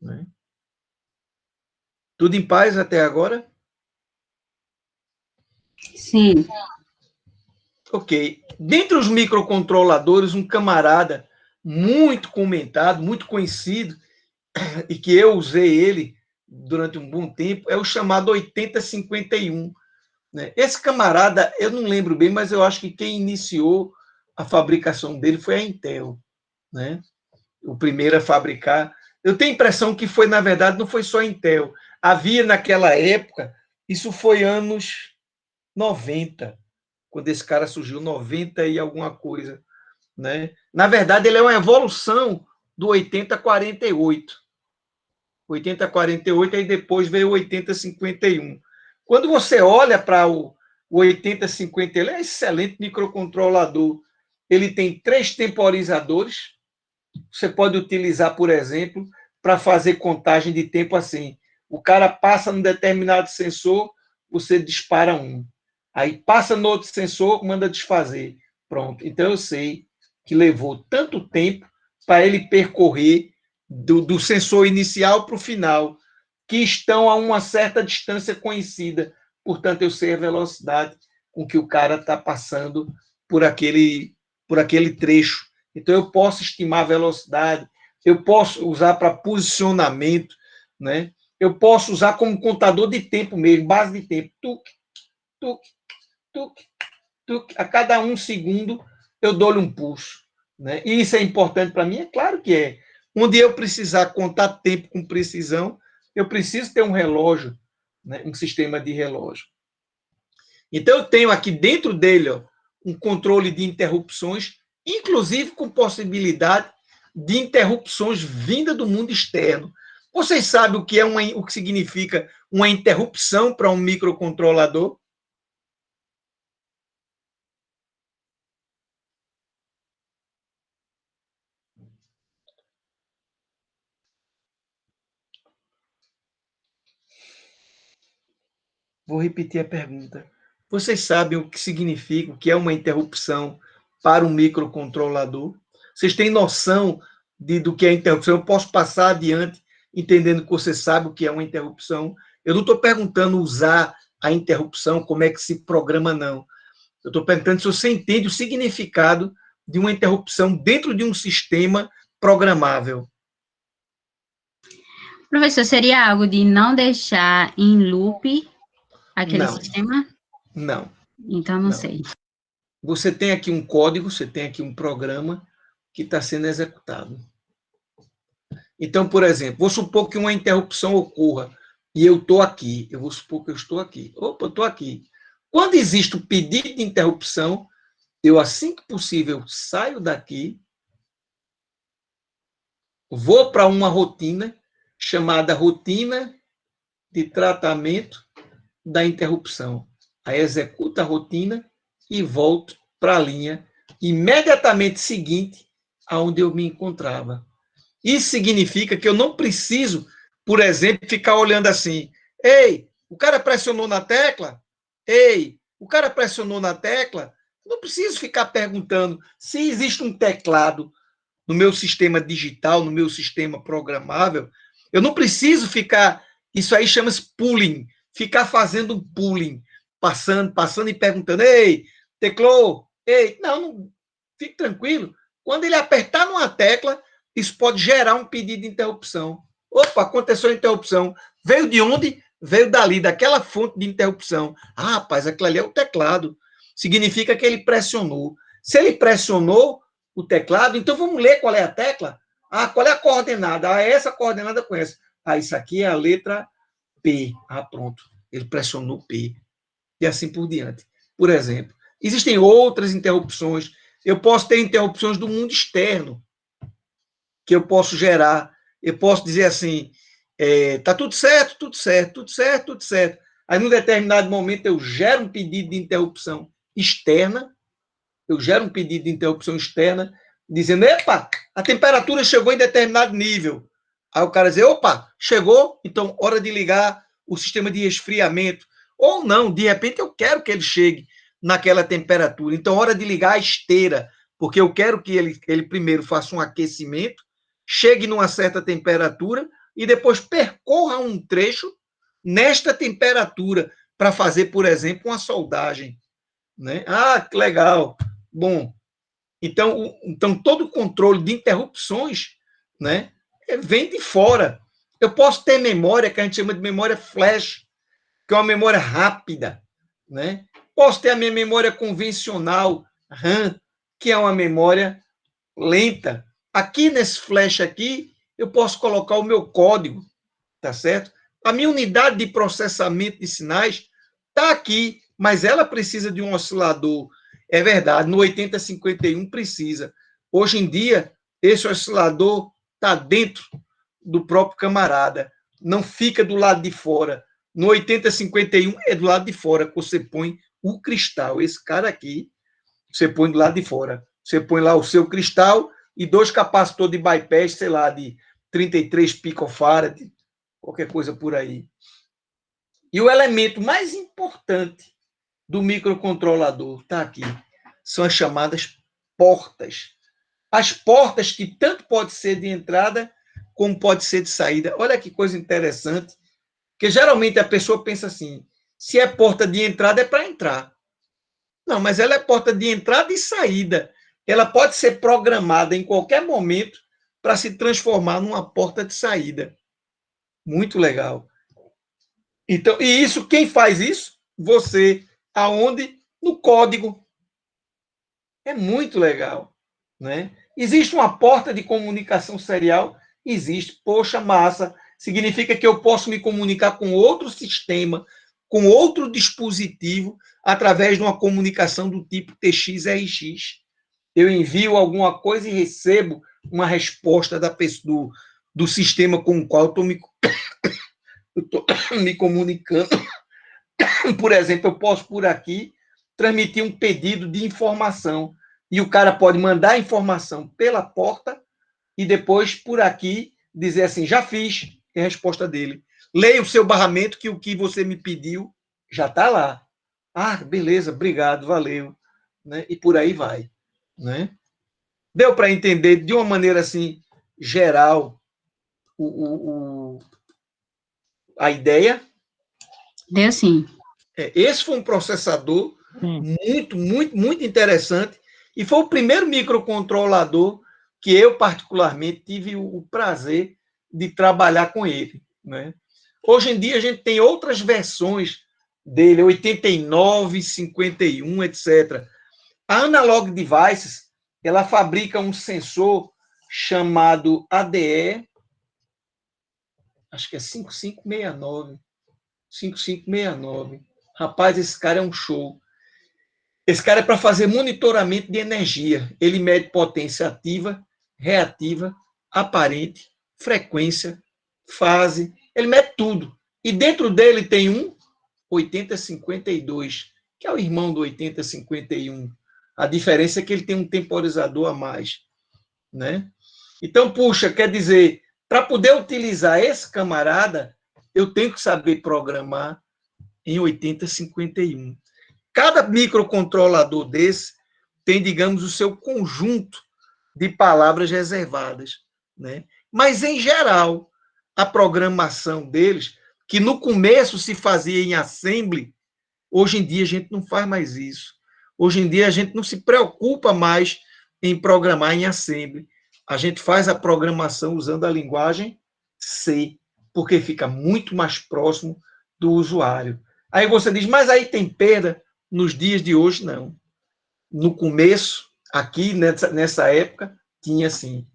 A: Né? Tudo em paz até agora?
C: Sim.
A: Ok. Dentre os microcontroladores, um camarada muito comentado, muito conhecido, e que eu usei ele durante um bom tempo, é o chamado 8051. Né? Esse camarada, eu não lembro bem, mas eu acho que quem iniciou a fabricação dele foi a Intel. Né? O primeiro a fabricar. Eu tenho a impressão que foi, na verdade, não foi só a Intel. Havia naquela época, isso foi anos 90, quando esse cara surgiu, 90 e alguma coisa, né? Na verdade, ele é uma evolução do 8048. 8048, aí depois veio o 8051. Quando você olha para o 8050, ele é um excelente microcontrolador. Ele tem 3 temporizadores. Você pode utilizar, por exemplo, para fazer contagem de tempo assim. O cara passa num determinado sensor, você dispara um. Aí passa no outro sensor, manda desfazer. Pronto. Então eu sei que levou tanto tempo para ele percorrer do sensor inicial para o final, que estão a uma certa distância conhecida. Portanto, eu sei a velocidade com que o cara está passando por aquele trecho. Então, eu posso estimar a velocidade, eu posso usar para posicionamento, né? Eu posso usar como contador de tempo mesmo, base de tempo. Tuc, tuc, tuc, tuc. A cada 1 segundo, eu dou-lhe um pulso. Né? E isso é importante para mim? É claro que é. Onde eu precisar contar tempo com precisão, eu preciso ter um relógio, né? Um sistema de relógio. Então, eu tenho aqui dentro dele, ó, um controle de interrupções, inclusive com possibilidade de interrupções vinda do mundo externo. Vocês sabem o que o que significa uma interrupção para um microcontrolador? Vou repetir a pergunta. Vocês sabem o que significa, o que é uma interrupção para um microcontrolador? Vocês têm noção do que é interrupção? Eu posso passar adiante entendendo que você sabe o que é uma interrupção. Eu não estou perguntando usar a interrupção, como é que se programa, não. Eu estou perguntando se você entende o significado de uma interrupção dentro de um sistema programável.
C: Professor, seria algo de não deixar em loop aquele sistema?
A: Não.
C: Então, não sei.
A: Você tem aqui um código, você tem aqui um programa que está sendo executado. Então, por exemplo, vou supor que uma interrupção ocorra e eu estou aqui. Eu vou supor que eu estou aqui. Opa, eu estou aqui. Quando existe o pedido de interrupção, eu, assim que possível, saio daqui, vou para uma rotina chamada rotina de tratamento da interrupção. Aí executo a rotina e volto para a linha imediatamente seguinte aonde eu me encontrava. Isso significa que eu não preciso, por exemplo, ficar olhando assim: ei, o cara pressionou na tecla? Ei, o cara pressionou na tecla? Eu não preciso ficar perguntando se existe um teclado no meu sistema digital, no meu sistema programável. Eu não preciso ficar, isso aí chama-se pooling, ficar fazendo um pooling, passando e perguntando: ei, teclou? Ei, não, fique tranquilo. Quando ele apertar numa tecla, isso pode gerar um pedido de interrupção. Opa, aconteceu a interrupção. Veio de onde? Veio dali, daquela fonte de interrupção. Ah, rapaz, aquilo ali é o teclado. Significa que ele pressionou. Se ele pressionou o teclado, então vamos ler qual é a tecla. Ah, qual é a coordenada? Ah, essa coordenada com essa. Ah, isso aqui é a letra P. Ah, pronto. Ele pressionou P. E assim por diante. Por exemplo, existem outras interrupções. Eu posso ter interrupções do mundo externo que eu posso gerar. Eu posso dizer assim: tá tudo certo, tudo certo, tudo certo, tudo certo. Aí, num determinado momento, eu gero um pedido de interrupção externa. Eu gero um pedido de interrupção externa, dizendo: epa, a temperatura chegou em determinado nível. Aí o cara diz: opa, chegou, então hora de ligar o sistema de resfriamento. Ou não, de repente eu quero que ele chegue naquela temperatura. Então, hora de ligar a esteira, porque eu quero que ele primeiro faça um aquecimento, chegue numa certa temperatura e depois percorra um trecho nesta temperatura para fazer, por exemplo, uma soldagem. Né? Ah, que legal. Bom, então todo o controle de interrupções, né, vem de fora. Eu posso ter memória, que a gente chama de memória flash, que é uma memória rápida. Né? Posso ter a minha memória convencional, RAM, que é uma memória lenta. Aqui nesse flash aqui, eu posso colocar o meu código, tá certo? A minha unidade de processamento de sinais está aqui, mas ela precisa de um oscilador. É verdade, no 8051 precisa. Hoje em dia, esse oscilador está dentro do próprio camarada, não fica do lado de fora. No 8051 é do lado de fora que você põe o cristal. Esse cara aqui, você põe do lado de fora. Você põe lá o seu cristal e 2 capacitores de bypass, sei lá, de 33 picofarad, qualquer coisa por aí. E o elemento mais importante do microcontrolador está aqui. São as chamadas portas. As portas que tanto pode ser de entrada como pode ser de saída. Olha que coisa interessante, porque geralmente a pessoa pensa assim, se é porta de entrada é para entrar. Não, mas ela é porta de entrada e saída. Ela pode ser programada em qualquer momento para se transformar numa porta de saída. Muito legal. Então, e isso, quem faz isso? Você. Aonde? No código. É muito legal, né? Existe uma porta de comunicação serial? Existe. Poxa, massa. Significa que eu posso me comunicar com outro sistema, com outro dispositivo, através de uma comunicação do tipo TX-RX. Eu envio alguma coisa e recebo uma resposta da pessoa, do sistema com o qual eu estou me comunicando. Por exemplo, eu posso, por aqui, transmitir um pedido de informação. E o cara pode mandar a informação pela porta e depois, por aqui, dizer assim, já fiz, é a resposta dele. Leia o seu barramento, que o que você me pediu já está lá. Ah, beleza, obrigado, valeu. Né? E por aí vai. Né? Deu para entender, de uma maneira assim, geral, a ideia?
C: Deu sim.
A: Esse foi um processador muito interessante e foi o primeiro microcontrolador que eu, particularmente, tive o prazer de trabalhar com ele. Né? Hoje em dia, a gente tem outras versões dele, 89, 51, etc. A Analog Devices, ela fabrica um sensor chamado ADE, acho que é 5569. 5569. Rapaz, esse cara é um show. Esse cara é para fazer monitoramento de energia. Ele mede potência ativa, reativa, aparente, frequência, fase. Ele mede tudo. E dentro dele tem um 8052, que é o irmão do 8051. A diferença é que ele tem um temporizador a mais. Né? Então, puxa, quer dizer, para poder utilizar esse camarada, eu tenho que saber programar em 8051. Cada microcontrolador desse tem, digamos, o seu conjunto de palavras reservadas. Né? Mas, em geral, a programação deles, que no começo se fazia em assembly, hoje em dia a gente não faz mais isso. Hoje em dia a gente não se preocupa mais em programar em assembly. A gente faz a programação usando a linguagem C, porque fica muito mais próximo do usuário. Aí você diz, mas aí tem perda? Nos dias de hoje, não. No começo, aqui nessa época, tinha sim.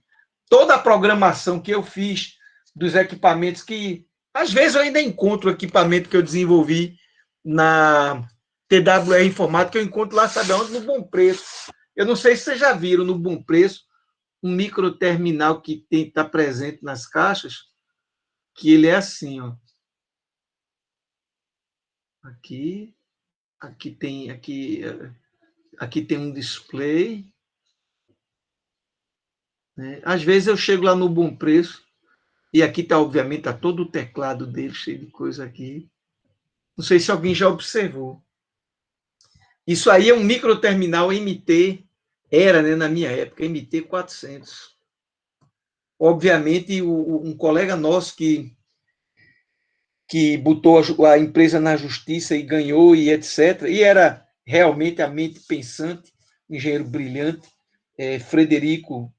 A: Toda a programação que eu fiz dos equipamentos que, às vezes, eu ainda encontro o equipamento que eu desenvolvi na TWR Informática, eu encontro lá, sabe onde? No Bom Preço. Eu não sei se vocês já viram no Bom Preço um microterminal que está presente nas caixas, que ele é assim, ó. Aqui tem um display. Né? Às vezes eu chego lá no Bom Preço e aqui está, obviamente, está todo o teclado dele, cheio de coisa aqui. Não sei se alguém já observou. Isso aí é um microterminal MT, era, né, na minha época, MT400. Obviamente, um colega nosso que botou a empresa na justiça e ganhou, e etc., e era realmente a mente pensante, engenheiro brilhante, Frederico,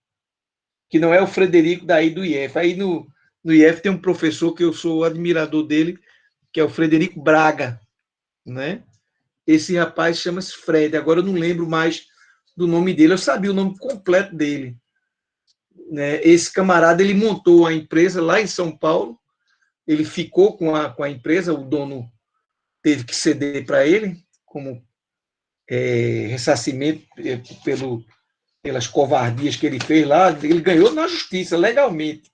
A: que não é o Frederico daí do IF. Aí no IF tem um professor que eu sou admirador dele, que é o Frederico Braga, né? Esse rapaz chama-se Fred, agora eu não lembro mais do nome dele, eu sabia o nome completo dele. né, esse camarada ele montou a empresa lá em São Paulo, ele ficou com a empresa, o dono teve que ceder para ele, como ressarcimento pelas covardias que ele fez lá, ele ganhou na justiça, legalmente.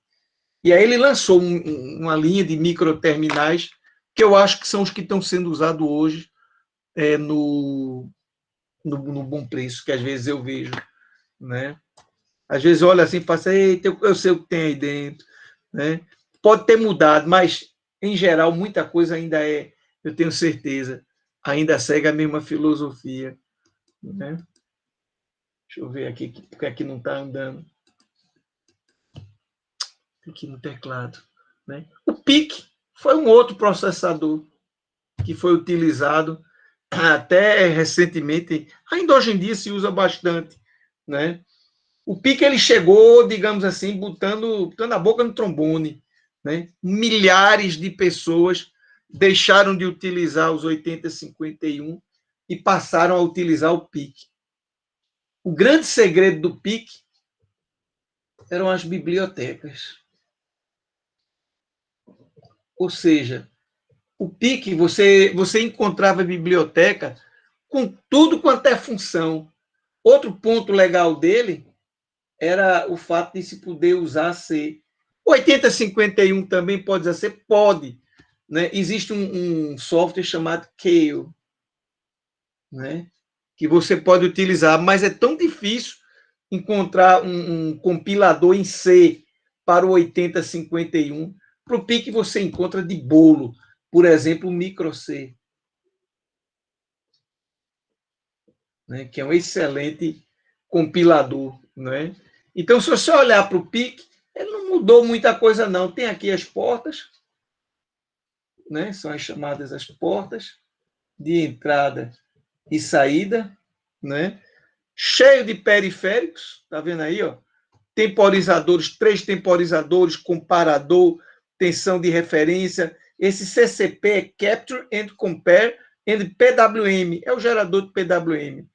A: E aí ele lançou uma linha de microterminais, que eu acho que são os que estão sendo usados hoje no Bom Preço, que às vezes eu vejo, né? Às vezes olha assim e fala assim, eita, eu sei o que tem aí dentro, né? Pode ter mudado, mas, em geral, muita coisa ainda eu tenho certeza, ainda segue a mesma filosofia, né? Deixa eu ver aqui, porque aqui não está andando. Aqui no teclado, né? O PIC foi um outro processador que foi utilizado até recentemente, ainda hoje em dia se usa bastante, né? O PIC ele chegou, digamos assim, botando a boca no trombone, né? Milhares de pessoas deixaram de utilizar os 8051 e passaram a utilizar o PIC. O grande segredo do PIC eram as bibliotecas. Ou seja, o PIC, você encontrava biblioteca com tudo quanto é função. Outro ponto legal dele era o fato de se poder usar C. O 8051 também pode usar C? Pode. Né? Existe um software chamado Kale, né? Que você pode utilizar, mas é tão difícil encontrar um compilador em C para o 8051. Para o PIC você encontra de bolo, por exemplo, o microC, né, que é um excelente compilador. Né? Então, se você olhar para o PIC, ele não mudou muita coisa, não. Tem aqui as portas, né, são as chamadas as portas de entrada e saída, né, cheio de periféricos, tá vendo aí, ó? Temporizadores, 3 temporizadores, comparador, tensão de referência. Esse CCP é Capture and Compare and PWM, é o gerador de PWM.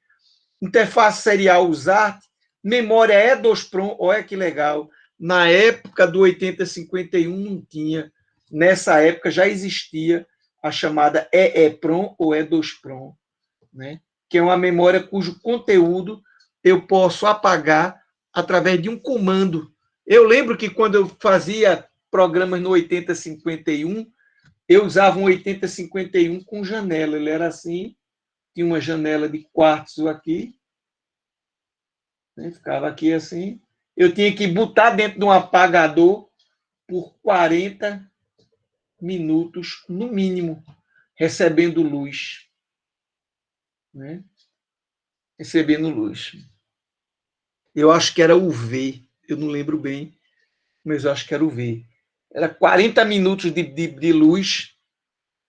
A: Interface serial USART, memória E2PROM, olha que legal. Na época do 8051 não tinha. Nessa época já existia a chamada EEPROM ou E2PROM, né? Que é uma memória cujo conteúdo eu posso apagar através de um comando. Eu lembro que quando eu fazia programas no 8051, eu usava um 8051 com janela. Ele era assim, tinha uma janela de quartzo aqui, né? Ficava aqui assim. Eu tinha que botar dentro de um apagador por 40 minutos, no mínimo, recebendo luz. Né? Recebendo luz. Eu acho que era UV, eu não lembro bem, mas eu acho que era UV. Era 40 minutos de luz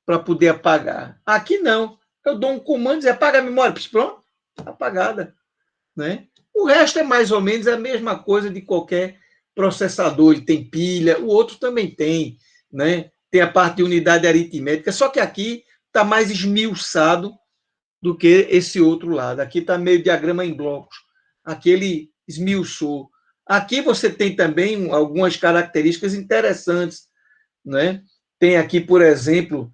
A: para poder apagar. Aqui não. Eu dou um comando e apaga a memória. Pronto, apagada. Né? O resto é mais ou menos a mesma coisa de qualquer processador. Ele tem pilha, o outro também tem. Né? Tem a parte de unidade aritmética, só que aqui está mais esmiuçado do que esse outro lado. Aqui está meio diagrama em blocos. Aqui ele esmiuçou. Aqui você tem também algumas características interessantes. Né? Tem aqui, por exemplo,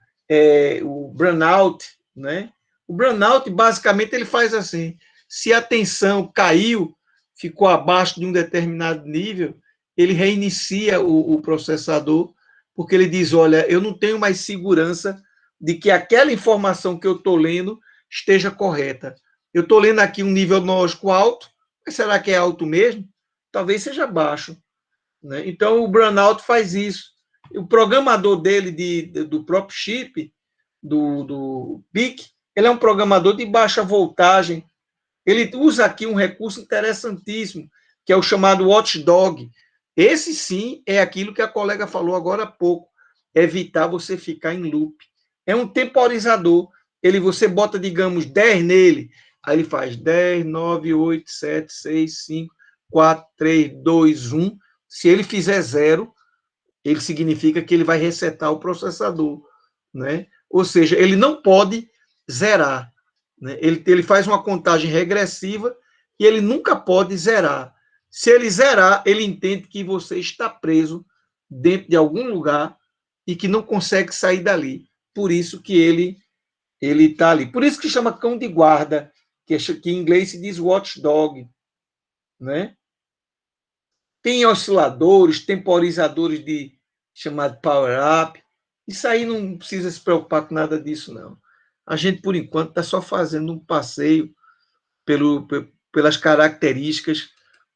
A: o burnout. Né? O burnout, basicamente, ele faz assim: se a tensão caiu, ficou abaixo de um determinado nível, ele reinicia o processador, porque ele diz, olha, eu não tenho mais segurança de que aquela informação que eu estou lendo esteja correta. Eu estou lendo aqui um nível lógico alto, mas será que é alto mesmo? Talvez seja baixo. Né? Então, o burnout faz isso. O programador dele, do próprio chip, do PIC, ele é um programador de baixa voltagem. Ele usa aqui um recurso interessantíssimo, que é o chamado watchdog. Esse, sim, é aquilo que a colega falou agora há pouco, evitar você ficar em loop. É um temporizador. Você bota, digamos, 10 nele, aí ele faz 10, 9, 8, 7, 6, 5, 4, 3, 2, 1. Se ele fizer 0, ele significa que ele vai resetar o processador. Né? Ou seja, ele não pode zerar. Né? Ele faz uma contagem regressiva e ele nunca pode zerar. Se ele zerar, ele entende que você está preso dentro de algum lugar e que não consegue sair dali. Por isso que ele está ali. Por isso que chama cão de guarda, que em inglês se diz watchdog, né? Tem osciladores, temporizadores de chamado power-up. Isso aí não precisa se preocupar com nada disso, não. A gente, por enquanto, está só fazendo um passeio pelas características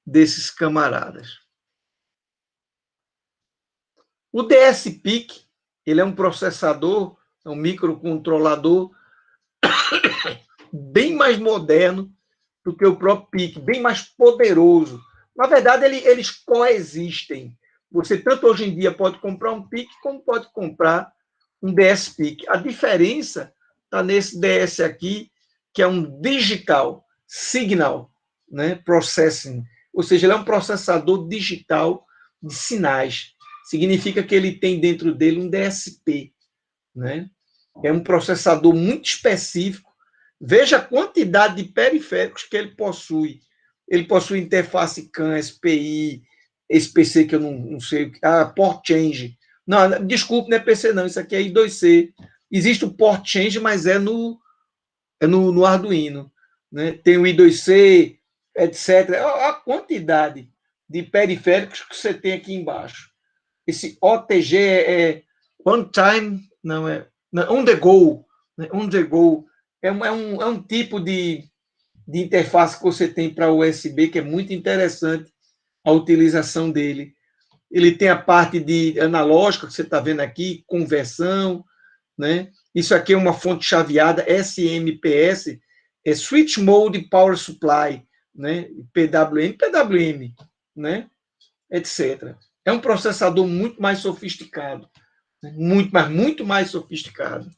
A: desses camaradas. O DSPIC, ele é um processador, é um microcontrolador bem mais moderno do que o próprio PIC, bem mais poderoso. Na verdade, eles coexistem. Você, tanto hoje em dia, pode comprar um PIC, como pode comprar um DSPIC. A diferença está nesse DS aqui, que é um Digital Signal, né, Processing. Ou seja, ele é um processador digital de sinais. Significa que ele tem dentro dele um DSP, né? É um processador muito específico. Veja a quantidade de periféricos que ele possui. Ele possui interface CAN, SPI, esse PC que eu não sei, port change. Não, desculpe, não é PC não, isso aqui é I2C. Existe o port change, mas é no Arduino, né? Tem o I2C, etc. A quantidade de periféricos que você tem aqui embaixo. Esse OTG é one time, não é on the go, né? On the go é um tipo de interface que você tem para USB que é muito interessante a utilização dele. Ele tem a parte de analógica que você está vendo aqui, conversão, né? Isso aqui é uma fonte chaveada SMPS, é Switch Mode Power Supply, né? PWM, né? Etc. É um processador muito mais sofisticado, né? Muito mais sofisticado.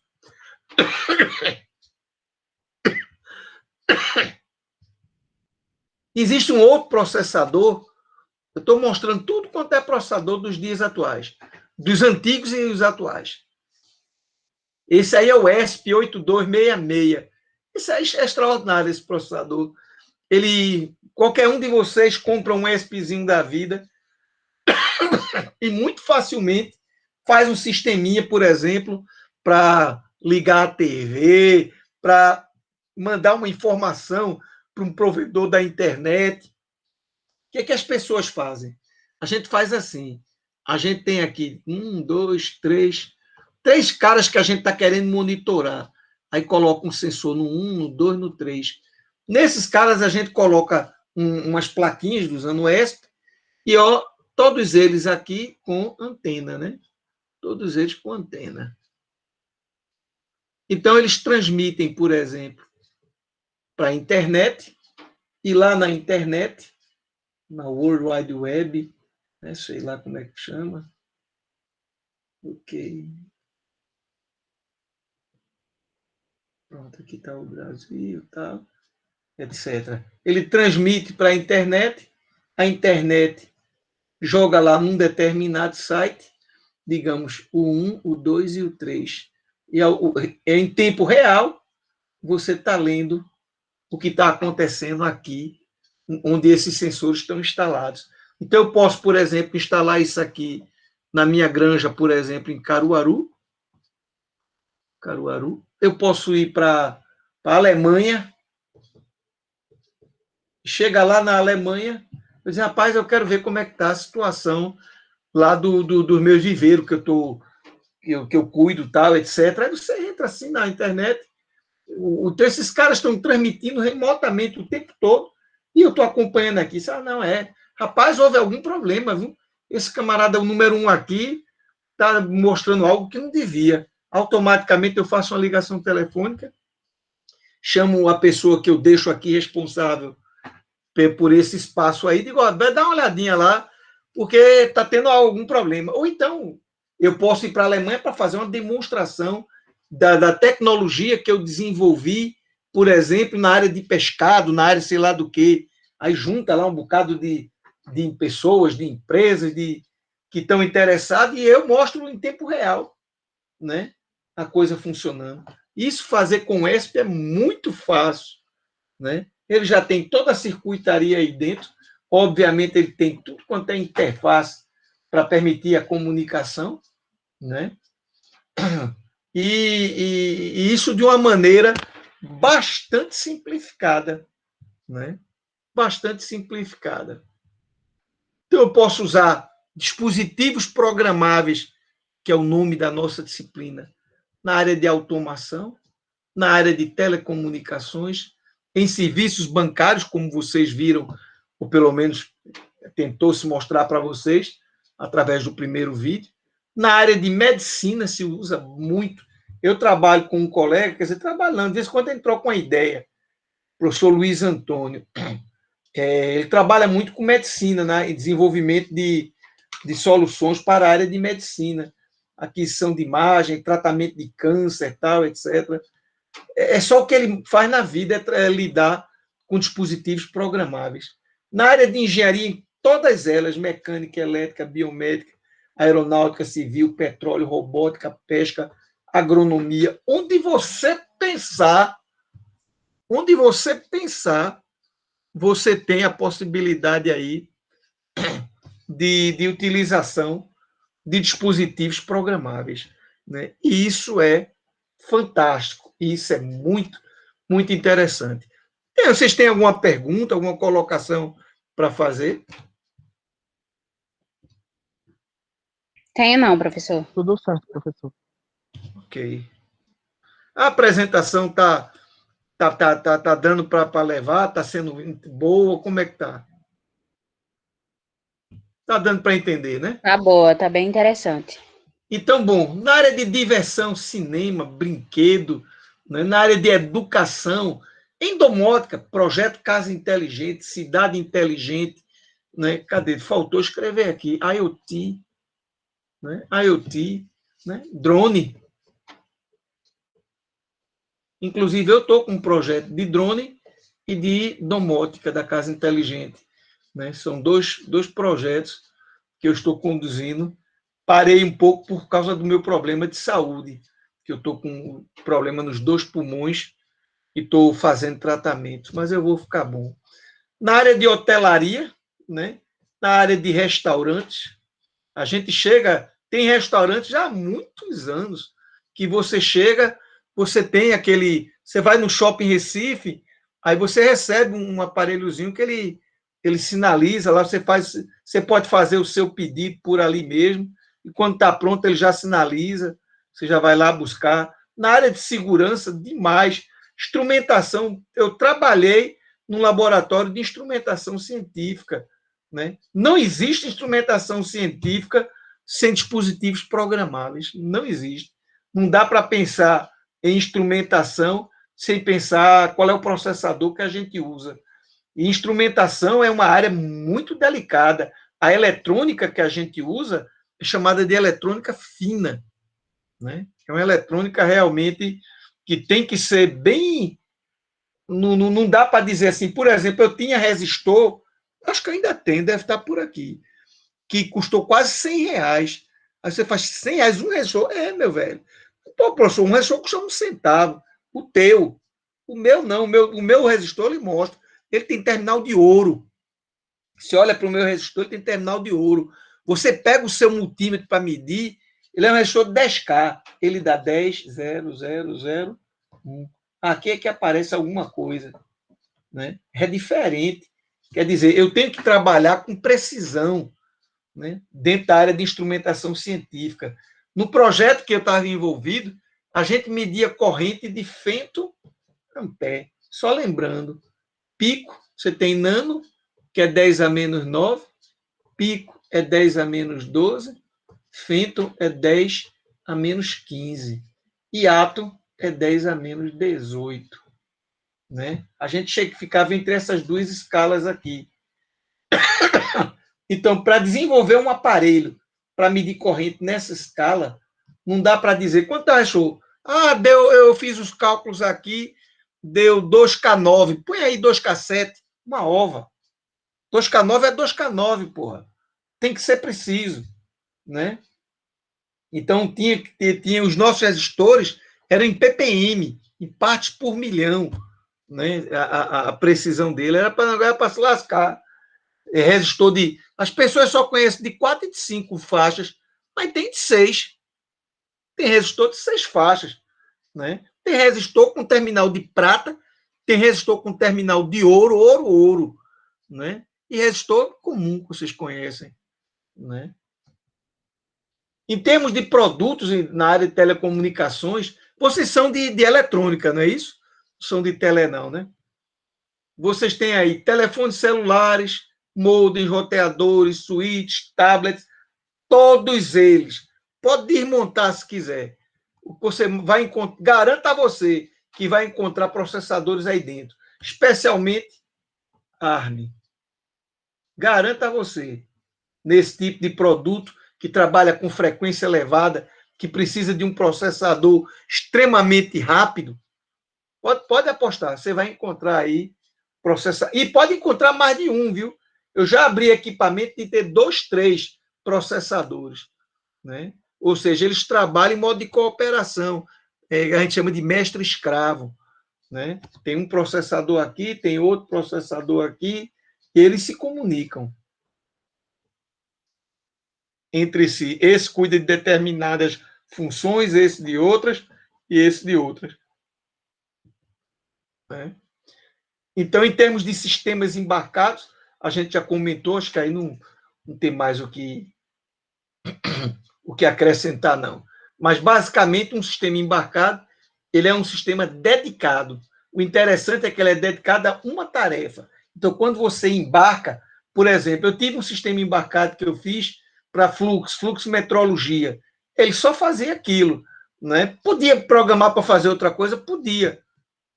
A: Existe um outro processador, eu estou mostrando tudo quanto é processador dos dias atuais, dos antigos e os atuais. Esse aí é o ESP8266. Esse é extraordinário, esse processador. Qualquer um de vocês compra um ESPzinho da vida e muito facilmente faz um sisteminha, por exemplo, para ligar a TV, para mandar uma informação para um provedor da internet. O que é que as pessoas fazem? A gente faz assim. A gente tem aqui três caras que a gente está querendo monitorar. Aí coloca um sensor no 1, no 2, no 3. Nesses caras a gente coloca umas plaquinhas usando ESP e todos eles aqui com antena, né? Todos eles com antena. Então eles transmitem, por exemplo, para a internet e lá na internet, na World Wide Web, né? Sei lá como é que chama. Ok. Pronto, aqui está o Brasil, tá, etc. Ele transmite para a internet joga lá num determinado site, digamos, o 1, o 2 e o 3. E em tempo real, você está lendo o que está acontecendo aqui, onde esses sensores estão instalados. Então, eu posso, por exemplo, instalar isso aqui na minha granja, por exemplo, em Caruaru. Eu posso ir para a Alemanha. Chega lá na Alemanha, eu digo, rapaz, eu quero ver como é que está a situação lá dos meus viveiros que eu cuido, tal, etc. Aí você entra assim na internet, então esses caras estão transmitindo remotamente o tempo todo, e eu estou acompanhando aqui. Não é. Rapaz, houve algum problema, viu? Esse camarada, o número 1 aqui, está mostrando algo que não devia. Automaticamente eu faço uma ligação telefônica, chamo a pessoa que eu deixo aqui responsável por esse espaço aí, digo, dá uma olhadinha lá, porque está tendo algum problema. Ou então, eu posso ir para a Alemanha para fazer uma demonstração da tecnologia que eu desenvolvi, por exemplo, na área de pescado, na área sei lá do quê. Aí junta lá um bocado de pessoas, de empresas, que estão interessadas, e eu mostro em tempo real, né, a coisa funcionando. Isso fazer com o ESP é muito fácil, né? Ele já tem toda a circuitaria aí dentro, Obviamente, ele tem tudo quanto é interface para permitir a comunicação, né? E isso de uma maneira bastante simplificada, né? Bastante simplificada. Então, eu posso usar dispositivos programáveis, que é o nome da nossa disciplina, na área de automação, na área de telecomunicações, em serviços bancários, como vocês viram, ou pelo menos tentou se mostrar para vocês, através do primeiro vídeo. Na área de medicina se usa muito. Eu trabalho com um colega, quer dizer, trabalhando, de vez em quando ele troca uma ideia, o professor Luiz Antônio. Ele trabalha muito com medicina, né, e desenvolvimento de soluções para a área de medicina, aquisição de imagem, tratamento de câncer, tal, etc. É só o que ele faz na vida, é lidar com dispositivos programáveis. Na área de engenharia, todas elas, mecânica, elétrica, biomédica, aeronáutica, civil, petróleo, robótica, pesca, agronomia, onde você pensar, você tem a possibilidade aí de utilização de dispositivos programáveis, né? E isso é fantástico, isso é muito, muito interessante. Vocês têm alguma pergunta, alguma colocação para fazer?
C: Tenho não, professor.
B: Tudo certo, professor.
A: Ok. A apresentação está dando para levar? Está sendo boa? Como é que está? Está dando para entender, né?
C: Tá boa, tá bem interessante.
A: Então, bom, na área de diversão, cinema, brinquedo, né, na área de educação, em domótica, projeto Casa Inteligente, Cidade Inteligente, né? Cadê? Faltou escrever aqui, IoT, né? Drone. Inclusive, eu estou com um projeto de drone e de domótica da Casa Inteligente, né? São dois projetos que eu estou conduzindo. Parei um pouco por causa do meu problema de saúde, que eu estou com problema nos 2 pulmões e estou fazendo tratamento, mas eu vou ficar bom. Na área de hotelaria, né? Na área de restaurantes, a gente chega, tem restaurantes já há muitos anos, que você chega, você tem aquele, você vai no shopping Recife, aí você recebe um aparelhozinho que ele sinaliza lá, você pode fazer o seu pedido por ali mesmo, e quando está pronto ele já sinaliza, você já vai lá buscar. Na área de segurança, demais. Instrumentação, eu trabalhei num laboratório de instrumentação científica, né? Não existe instrumentação científica sem dispositivos programáveis, não existe. Não dá para pensar em instrumentação sem pensar qual é o processador que a gente usa. E instrumentação é uma área muito delicada. A eletrônica que a gente usa é chamada de eletrônica fina, né? É uma eletrônica realmente que tem que ser bem... Não dá para dizer assim, por exemplo, eu tinha resistor, acho que ainda tem, deve estar por aqui, que custou quase R$100. Aí você faz R$100 um resistor. Meu velho. Pô, professor, um resistor custa 1 centavo. O teu. O meu não. O meu resistor, ele mostra. Ele tem terminal de ouro. Você olha para o meu resistor, ele tem terminal de ouro. Você pega o seu multímetro para medir, ele é um resistor de 10K. Ele dá 10, 0, 0, 0, 1. Aqui é que aparece alguma coisa, né? É diferente. Quer dizer, eu tenho que trabalhar com precisão, né, dentro da área de instrumentação científica. No projeto que eu estava envolvido, a gente media corrente de femtoampere. Só lembrando, pico, você tem nano, que é 10 a menos 9, pico é 10 a menos 12, femto é 10 a menos 15, e átomo é 10 a menos 18. Né? A gente ficava entre essas duas escalas aqui. Então, para desenvolver um aparelho para medir corrente nessa escala, não dá para dizer quanto achou. Eu fiz os cálculos aqui, deu 2K9. Põe aí 2K7, uma ova. 2K9 é 2K9, porra. Tem que ser preciso, né? Então, tinha os nossos resistores eram em ppm, em partes por milhão, né? A precisão dele era para se lascar. É resistor de... As pessoas só conhecem de 4 e de 5 faixas, mas tem de 6. Tem resistor de 6 faixas, né? Tem resistor com terminal de prata, tem resistor com terminal de ouro, né? E resistor comum, que vocês conhecem, né? Em termos de produtos na área de telecomunicações, vocês são de eletrônica, não é isso? São de tele, não, né? Vocês têm aí telefones celulares, modems, roteadores, switches, tablets, todos eles. Pode desmontar se quiser. Você vai encontrar, garanta a você que vai encontrar processadores aí dentro, especialmente ARM. Garanta a você, nesse tipo de produto que trabalha com frequência elevada, que precisa de um processador extremamente rápido, pode apostar, você vai encontrar aí processador. E pode encontrar mais de um, viu? Eu já abri equipamento de ter 2, 3 processadores, né? Ou seja, eles trabalham em modo de cooperação. A gente chama de mestre-escravo, né? Tem um processador aqui, tem outro processador aqui, e eles se comunicam entre si. Esse cuida de determinadas funções, esse de outras, e esse de outras, né? Então, em termos de sistemas embarcados, a gente já comentou, acho que aí não tem mais o que acrescentar, não. Mas, basicamente, um sistema embarcado, ele é um sistema dedicado. O interessante é que ele é dedicado a uma tarefa. Então, quando você embarca, por exemplo, eu tive um sistema embarcado que eu fiz para fluxometrologia. Ele só fazia aquilo, né? Podia programar para fazer outra coisa? Podia.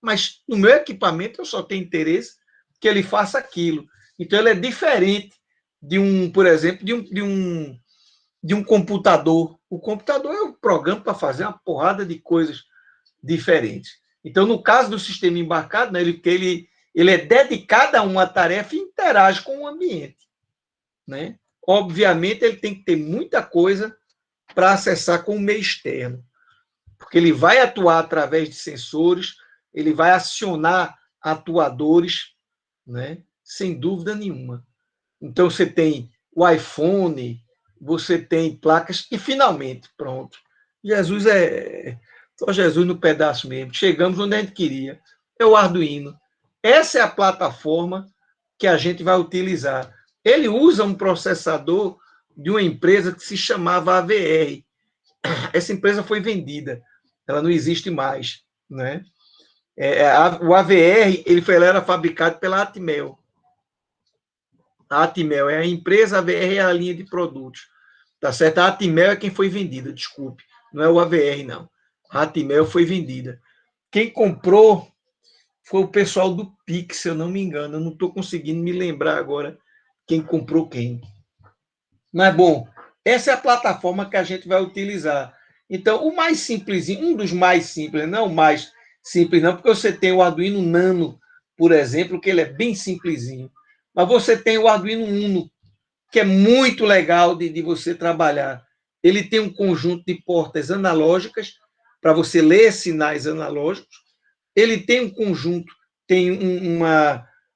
A: Mas no meu equipamento eu só tenho interesse que ele faça aquilo. Então, ele é diferente de por exemplo, de um computador. O computador é um programa para fazer uma porrada de coisas diferentes. Então, no caso do sistema embarcado, né, ele é dedicado a uma tarefa e interage com o ambiente, né? Obviamente, ele tem que ter muita coisa para acessar com o meio externo, porque ele vai atuar através de sensores, ele vai acionar atuadores, né? Sem dúvida nenhuma. Então, você tem o iPhone, você tem placas, e finalmente, pronto. Jesus só Jesus no pedaço mesmo. Chegamos onde a gente queria. É o Arduino. Essa é a plataforma que a gente vai utilizar. Ele usa um processador de uma empresa que se chamava AVR. Essa empresa foi vendida. Ela não existe mais, né? O AVR ele era fabricado pela Atmel. A Atmel é a empresa, a AVR é a linha de produtos. Tá certo? A Atmel é quem foi vendida, desculpe. Não é o AVR, não. A Atmel foi vendida. Quem comprou foi o pessoal do Pix, se eu não me engano. Eu não estou conseguindo me lembrar agora quem comprou quem. Mas, bom, essa é a plataforma que a gente vai utilizar. Então, o mais simplesinho, um dos mais simples, não o mais simples, não, porque você tem o Arduino Nano, por exemplo, que ele é bem simplesinho. Mas você tem o Arduino Uno, que é muito legal de você trabalhar. Ele tem um conjunto de portas analógicas para você ler sinais analógicos. Ele tem um conjunto, tem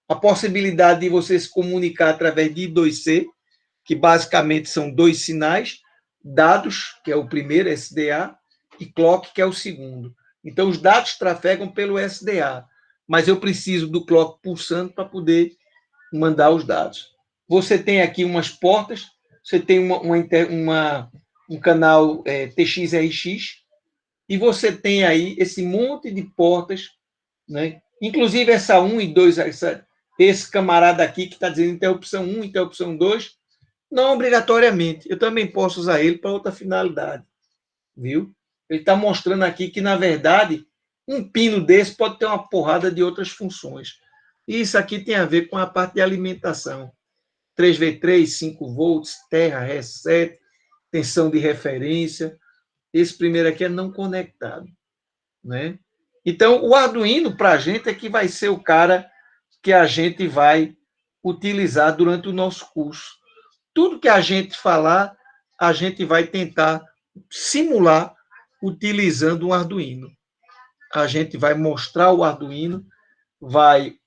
A: a possibilidade de você se comunicar através de I2C, que basicamente são 2 sinais, dados, que é o primeiro, SDA, e clock, que é o segundo. Então, os dados trafegam pelo SDA, mas eu preciso do clock pulsando para poder mandar os dados. Você tem aqui umas portas, você tem um canal TXRX, e você tem aí esse monte de portas, né? Inclusive essa 1 e 2, esse camarada aqui que está dizendo interrupção 1, interrupção 2, não obrigatoriamente. Eu também posso usar ele para outra finalidade, viu? Ele está mostrando aqui que, na verdade, um pino desse pode ter uma porrada de outras funções. E isso aqui tem a ver com a parte de alimentação. 3V3, 5 volts, terra, reset, tensão de referência. Esse primeiro aqui é não conectado, né? Então, o Arduino, para a gente, é que vai ser o cara que a gente vai utilizar durante o nosso curso. Tudo que a gente falar, a gente vai tentar simular utilizando um Arduino. A gente vai mostrar o Arduino, vai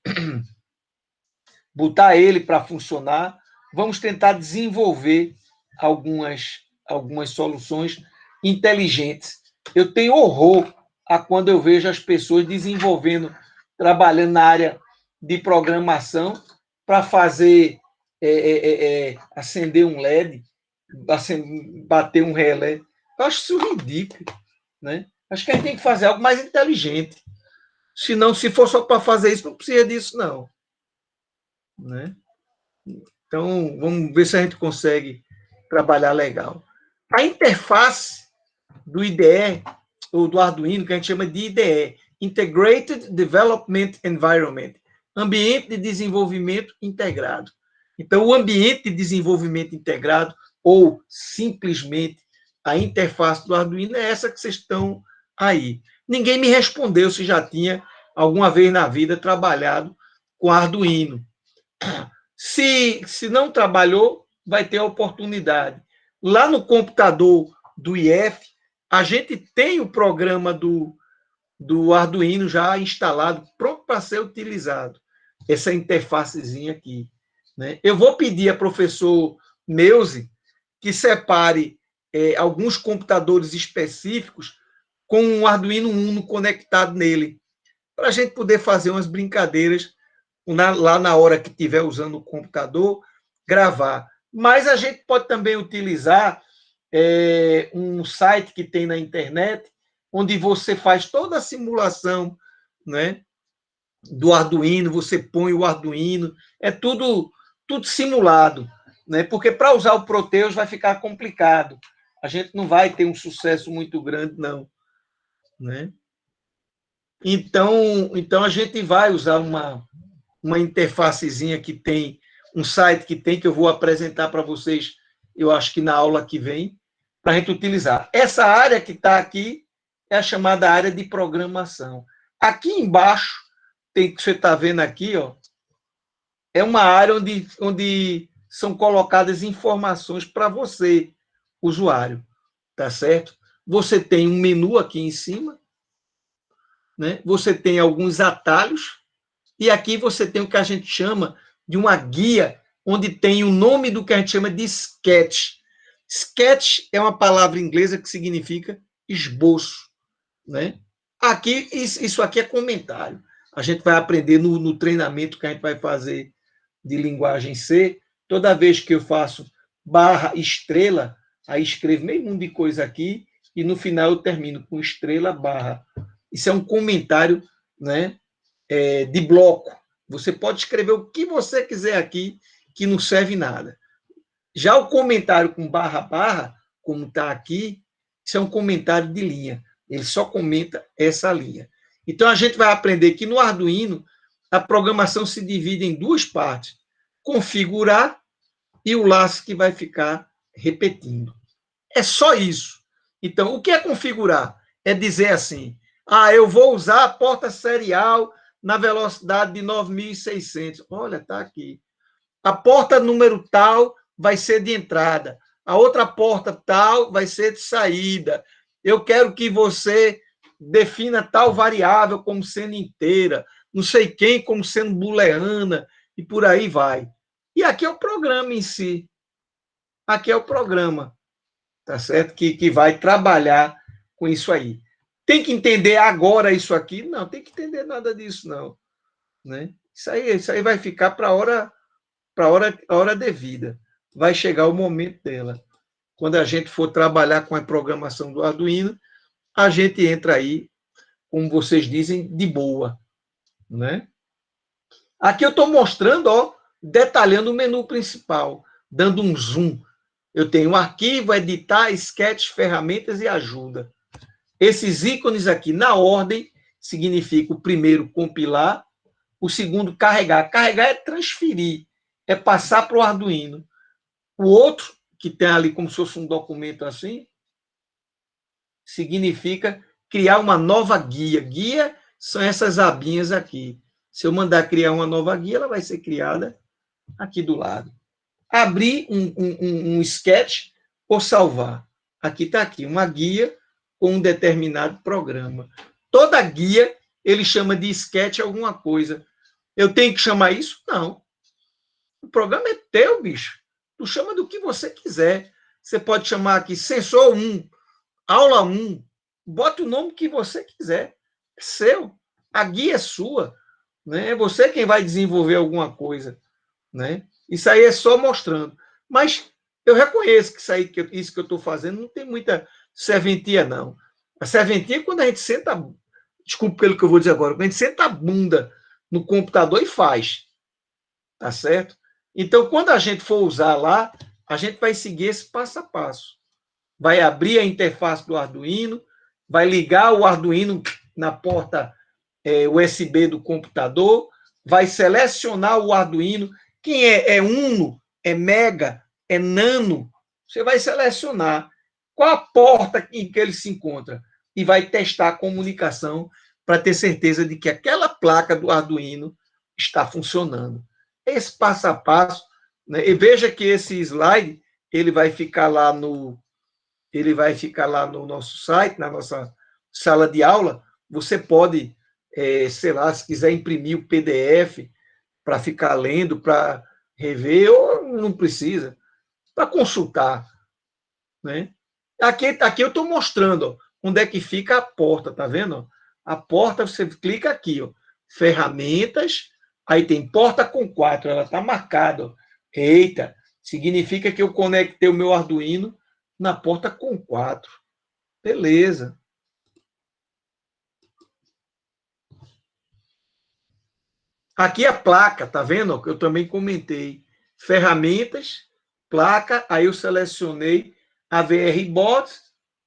A: botar ele para funcionar, vamos tentar desenvolver algumas soluções inteligentes. Eu tenho horror a quando eu vejo as pessoas desenvolvendo, trabalhando na área de programação para fazer acender um LED, bater um relé. Eu acho isso ridículo, né? Acho que a gente tem que fazer algo mais inteligente. Senão, se for só para fazer isso, não precisa disso, não. Né? Então, vamos ver se a gente consegue trabalhar legal. A interface do IDE, ou do Arduino, que a gente chama de IDE, Integrated Development Environment, ambiente de desenvolvimento integrado. Então, o ambiente de desenvolvimento integrado, ou simplesmente a interface do Arduino, é essa que vocês estão aí. Ninguém me respondeu se já tinha alguma vez na vida trabalhado com Arduino. Se não trabalhou, vai ter a oportunidade. Lá no computador do IF, a gente tem o programa do Arduino já instalado, pronto para ser utilizado. Essa interfacezinha aqui. Né? Eu vou pedir a professor Neuze que separe alguns computadores específicos com um Arduino Uno conectado nele, para a gente poder fazer umas brincadeiras lá na hora que estiver usando o computador, gravar. Mas a gente pode também utilizar um site que tem na internet, onde você faz toda a simulação, né, do Arduino, você põe o Arduino, é tudo simulado, né? Porque para usar o Proteus vai ficar complicado. A gente não vai ter um sucesso muito grande, não. Né? Então a gente vai usar uma interfacezinha que tem, um site que tem, que eu vou apresentar para vocês, eu acho que na aula que vem, para a gente utilizar. Essa área que está aqui é a chamada área de programação. Aqui embaixo, tem que você está vendo aqui, ó, é uma área onde são colocadas informações para você, usuário, tá certo? Você tem um menu aqui em cima, né? Você tem alguns atalhos, e aqui você tem o que a gente chama de uma guia, onde tem o nome do que a gente chama de sketch. Sketch é uma palavra inglesa que significa esboço. Né? Aqui, isso aqui é comentário. A gente vai aprender no treinamento que a gente vai fazer de linguagem C. Toda vez que eu faço barra estrela, aí escrevo meio mundo de coisa aqui, e no final eu termino com estrela barra. Isso é um comentário, né, de bloco. Você pode escrever o que você quiser aqui, que não serve nada. Já o comentário com barra barra, como está aqui, isso é um comentário de linha. Ele só comenta essa linha. Então, a gente vai aprender que no Arduino, a programação se divide em duas partes. Configurar e o laço que vai ficar repetindo. É só isso. Então, o que é configurar? É dizer assim, eu vou usar a porta serial na velocidade de 9.600. Olha, está aqui. A porta número tal vai ser de entrada. A outra porta tal vai ser de saída. Eu quero que você defina tal variável como sendo inteira, não sei quem como sendo booleana, e por aí vai. E aqui é o programa em si. Aqui é o programa, tá certo? Que vai trabalhar com isso aí. Tem que entender agora isso aqui? Não, tem que entender nada disso, não. Né? Isso aí vai ficar para a hora devida. Vai chegar o momento dela. Quando a gente for trabalhar com a programação do Arduino, a gente entra aí, como vocês dizem, de boa. Né? Aqui eu estou mostrando, ó, detalhando o menu principal, dando um zoom. Eu tenho arquivo, editar, sketch, ferramentas e ajuda. Esses ícones aqui, na ordem, significa o primeiro compilar, o segundo carregar. Carregar é transferir, é passar para o Arduino. O outro, que tem ali como se fosse um documento assim, significa criar uma nova guia. Guia são essas abinhas aqui. Se eu mandar criar uma nova guia, ela vai ser criada aqui do lado. Abrir um sketch ou salvar. Aqui está aqui, uma guia com um determinado programa. Toda guia ele chama de sketch alguma coisa. Eu tenho que chamar isso? Não. O programa é teu, bicho. Tu chama do que você quiser. Você pode chamar aqui sensor 1, aula 1. Bota o nome que você quiser. É seu. A guia é sua. Né? É você quem vai desenvolver alguma coisa. Né? Isso aí é só mostrando. Mas eu reconheço que isso que eu estou fazendo não tem muita serventia, não. A serventia é quando a gente senta, desculpe pelo que eu vou dizer agora, quando a gente senta a bunda no computador e faz. Tá certo? Então, quando a gente for usar lá, a gente vai seguir esse passo a passo. Vai abrir a interface do Arduino, vai ligar o Arduino na porta USB do computador, vai selecionar o Arduino. Quem é Uno, é Mega, é Nano, você vai selecionar qual a porta em que ele se encontra e vai testar a comunicação para ter certeza de que aquela placa do Arduino está funcionando. Esse passo a passo, né? E veja que esse slide ele vai ficar lá no nosso site, na nossa sala de aula. Você pode, sei lá, se quiser imprimir o PDF para ficar lendo, para rever, ou não precisa, para consultar, né? Aqui eu estou mostrando, ó, onde é que fica a porta, tá vendo? A porta, você clica aqui, ó, ferramentas, aí tem porta com 4, ela está marcada, ó. Eita, significa que eu conectei o meu Arduino na porta com 4. Beleza. Aqui a placa, tá vendo? Eu também comentei. Ferramentas, placa, aí eu selecionei a VRBot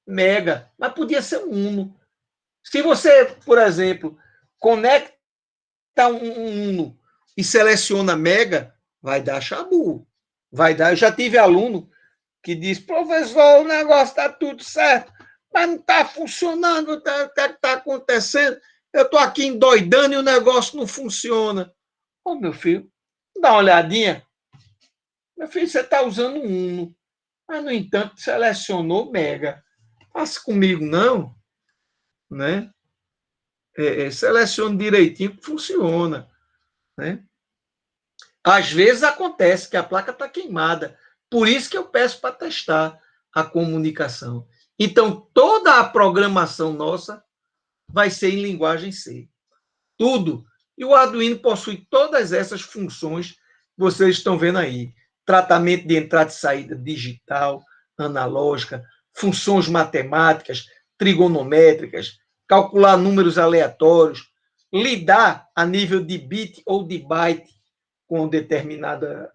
A: Mega, mas podia ser um Uno. Se você, por exemplo, conecta um Uno e seleciona Mega, vai dar chabu. Vai dar. Eu já tive aluno que diz, professor, o negócio está tudo certo, mas não está funcionando, o que está acontecendo? Eu estou aqui endoidando e o negócio não funciona. Ô, meu filho, dá uma olhadinha. Meu filho, você está usando um Uno, mas, no entanto, selecionou Mega. Faça comigo, não. Né? Selecione direitinho que funciona. Né? Às vezes acontece que a placa está queimada. Por isso que eu peço para testar a comunicação. Então, toda a programação nossa vai ser em linguagem C. Tudo. E o Arduino possui todas essas funções que vocês estão vendo aí. Tratamento de entrada e saída digital, analógica, funções matemáticas, trigonométricas, calcular números aleatórios, lidar a nível de bit ou de byte com determinada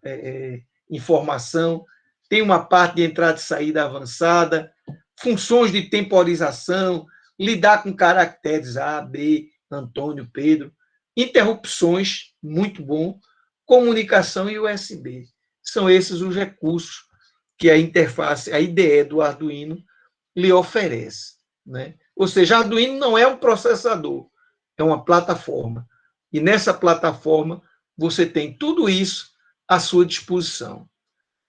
A: informação, tem uma parte de entrada e saída avançada, funções de temporização, lidar com caracteres A, B, Antônio, Pedro, interrupções, muito bom, comunicação e USB. São esses os recursos que a interface, a IDE do Arduino lhe oferece. Né? Ou seja, Arduino não é um processador, é uma plataforma. E nessa plataforma você tem tudo isso à sua disposição.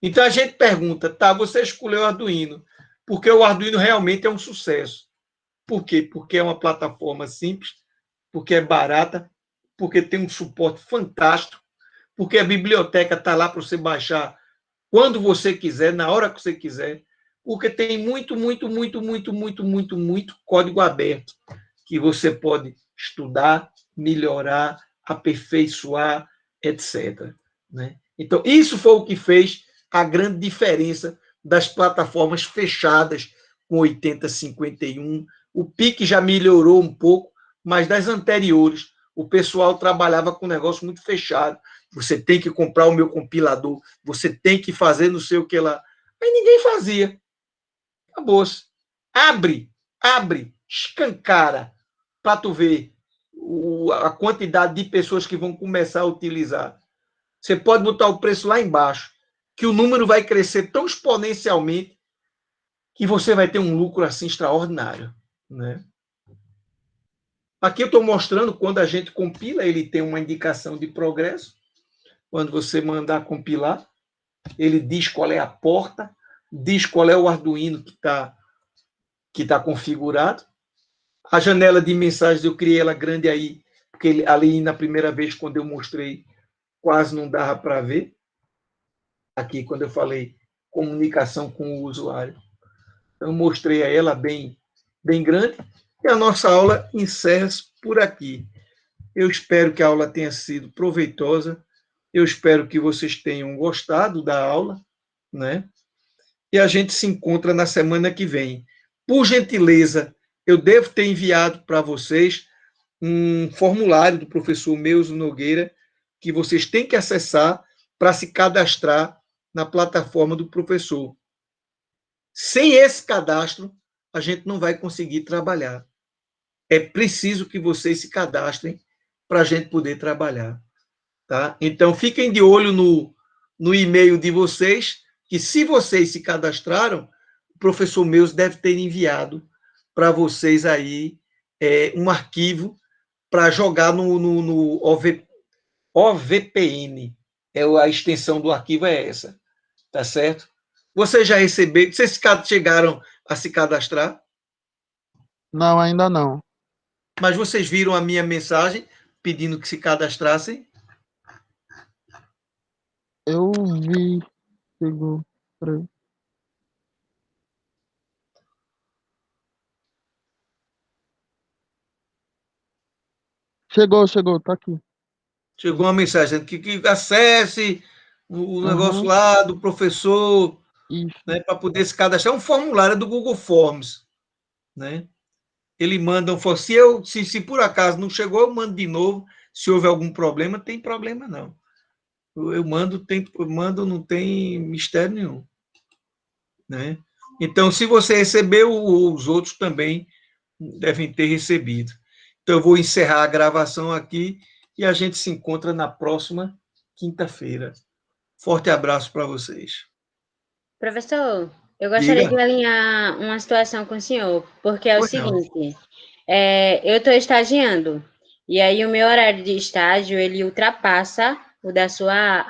A: Então a gente pergunta, tá, você escolheu o Arduino, porque o Arduino realmente é um sucesso. Por quê? Porque é uma plataforma simples, porque é barata, porque tem um suporte fantástico, porque a biblioteca está lá para você baixar quando você quiser, na hora que você quiser, porque tem muito código aberto que você pode estudar, melhorar, aperfeiçoar, etc. Né? Então, isso foi o que fez a grande diferença das plataformas fechadas com 8051. O PIC já melhorou um pouco, mas das anteriores, o pessoal trabalhava com um negócio muito fechado. Você tem que comprar o meu compilador, você tem que fazer não sei o que lá. Aí ninguém fazia. Acabou-se. Abre, escancara, para tu ver a quantidade de pessoas que vão começar a utilizar. Você pode botar o preço lá embaixo, que o número vai crescer tão exponencialmente que você vai ter um lucro assim extraordinário. Né? Aqui eu estou mostrando quando a gente compila, ele tem uma indicação de progresso. Quando você mandar compilar, ele diz qual é a porta, diz qual é o Arduino que tá configurado. A janela de mensagens eu criei ela grande aí, porque ali na primeira vez, quando eu mostrei, quase não dava para ver. aqui quando eu falei comunicação com o usuário. Eu mostrei a ela bem grande, e a nossa aula encerra por aqui. Eu espero que a aula tenha sido proveitosa, eu espero que vocês tenham gostado da aula, né? E a gente se encontra na semana que vem. Por gentileza, eu devo ter enviado para vocês um formulário do professor Meuso Nogueira, que vocês têm que acessar para se cadastrar na plataforma do professor. Sem esse cadastro, a gente não vai conseguir trabalhar. É preciso que vocês se cadastrem para a gente poder trabalhar. Tá? Então, fiquem de olho no e-mail de vocês, que se vocês se cadastraram, o professor Meus deve ter enviado para vocês aí um arquivo para jogar no OVPN. A extensão do arquivo é essa, tá certo? Vocês já receberam, vocês chegaram a se cadastrar?
B: Não, ainda não.
A: Mas vocês viram a minha mensagem pedindo que se cadastrassem?
B: Eu vi. Chegou. Peraí. Chegou, tá aqui.
A: Chegou uma mensagem que acesse o negócio lá do professor, né, para poder se cadastrar. É um formulário do Google Forms, né? Ele manda um formulário. Se por acaso não chegou, eu mando de novo. Se houve algum problema, tem problema não. Eu mando, não tem mistério nenhum, né? Então, se você recebeu, os outros também devem ter recebido. Então, eu vou encerrar a gravação aqui e a gente se encontra na próxima quinta-feira. Forte abraço para vocês.
D: Professor, eu gostaria de alinhar uma situação com o senhor, porque é o seguinte, eu estou estagiando, e aí o meu horário de estágio, ele ultrapassa o da sua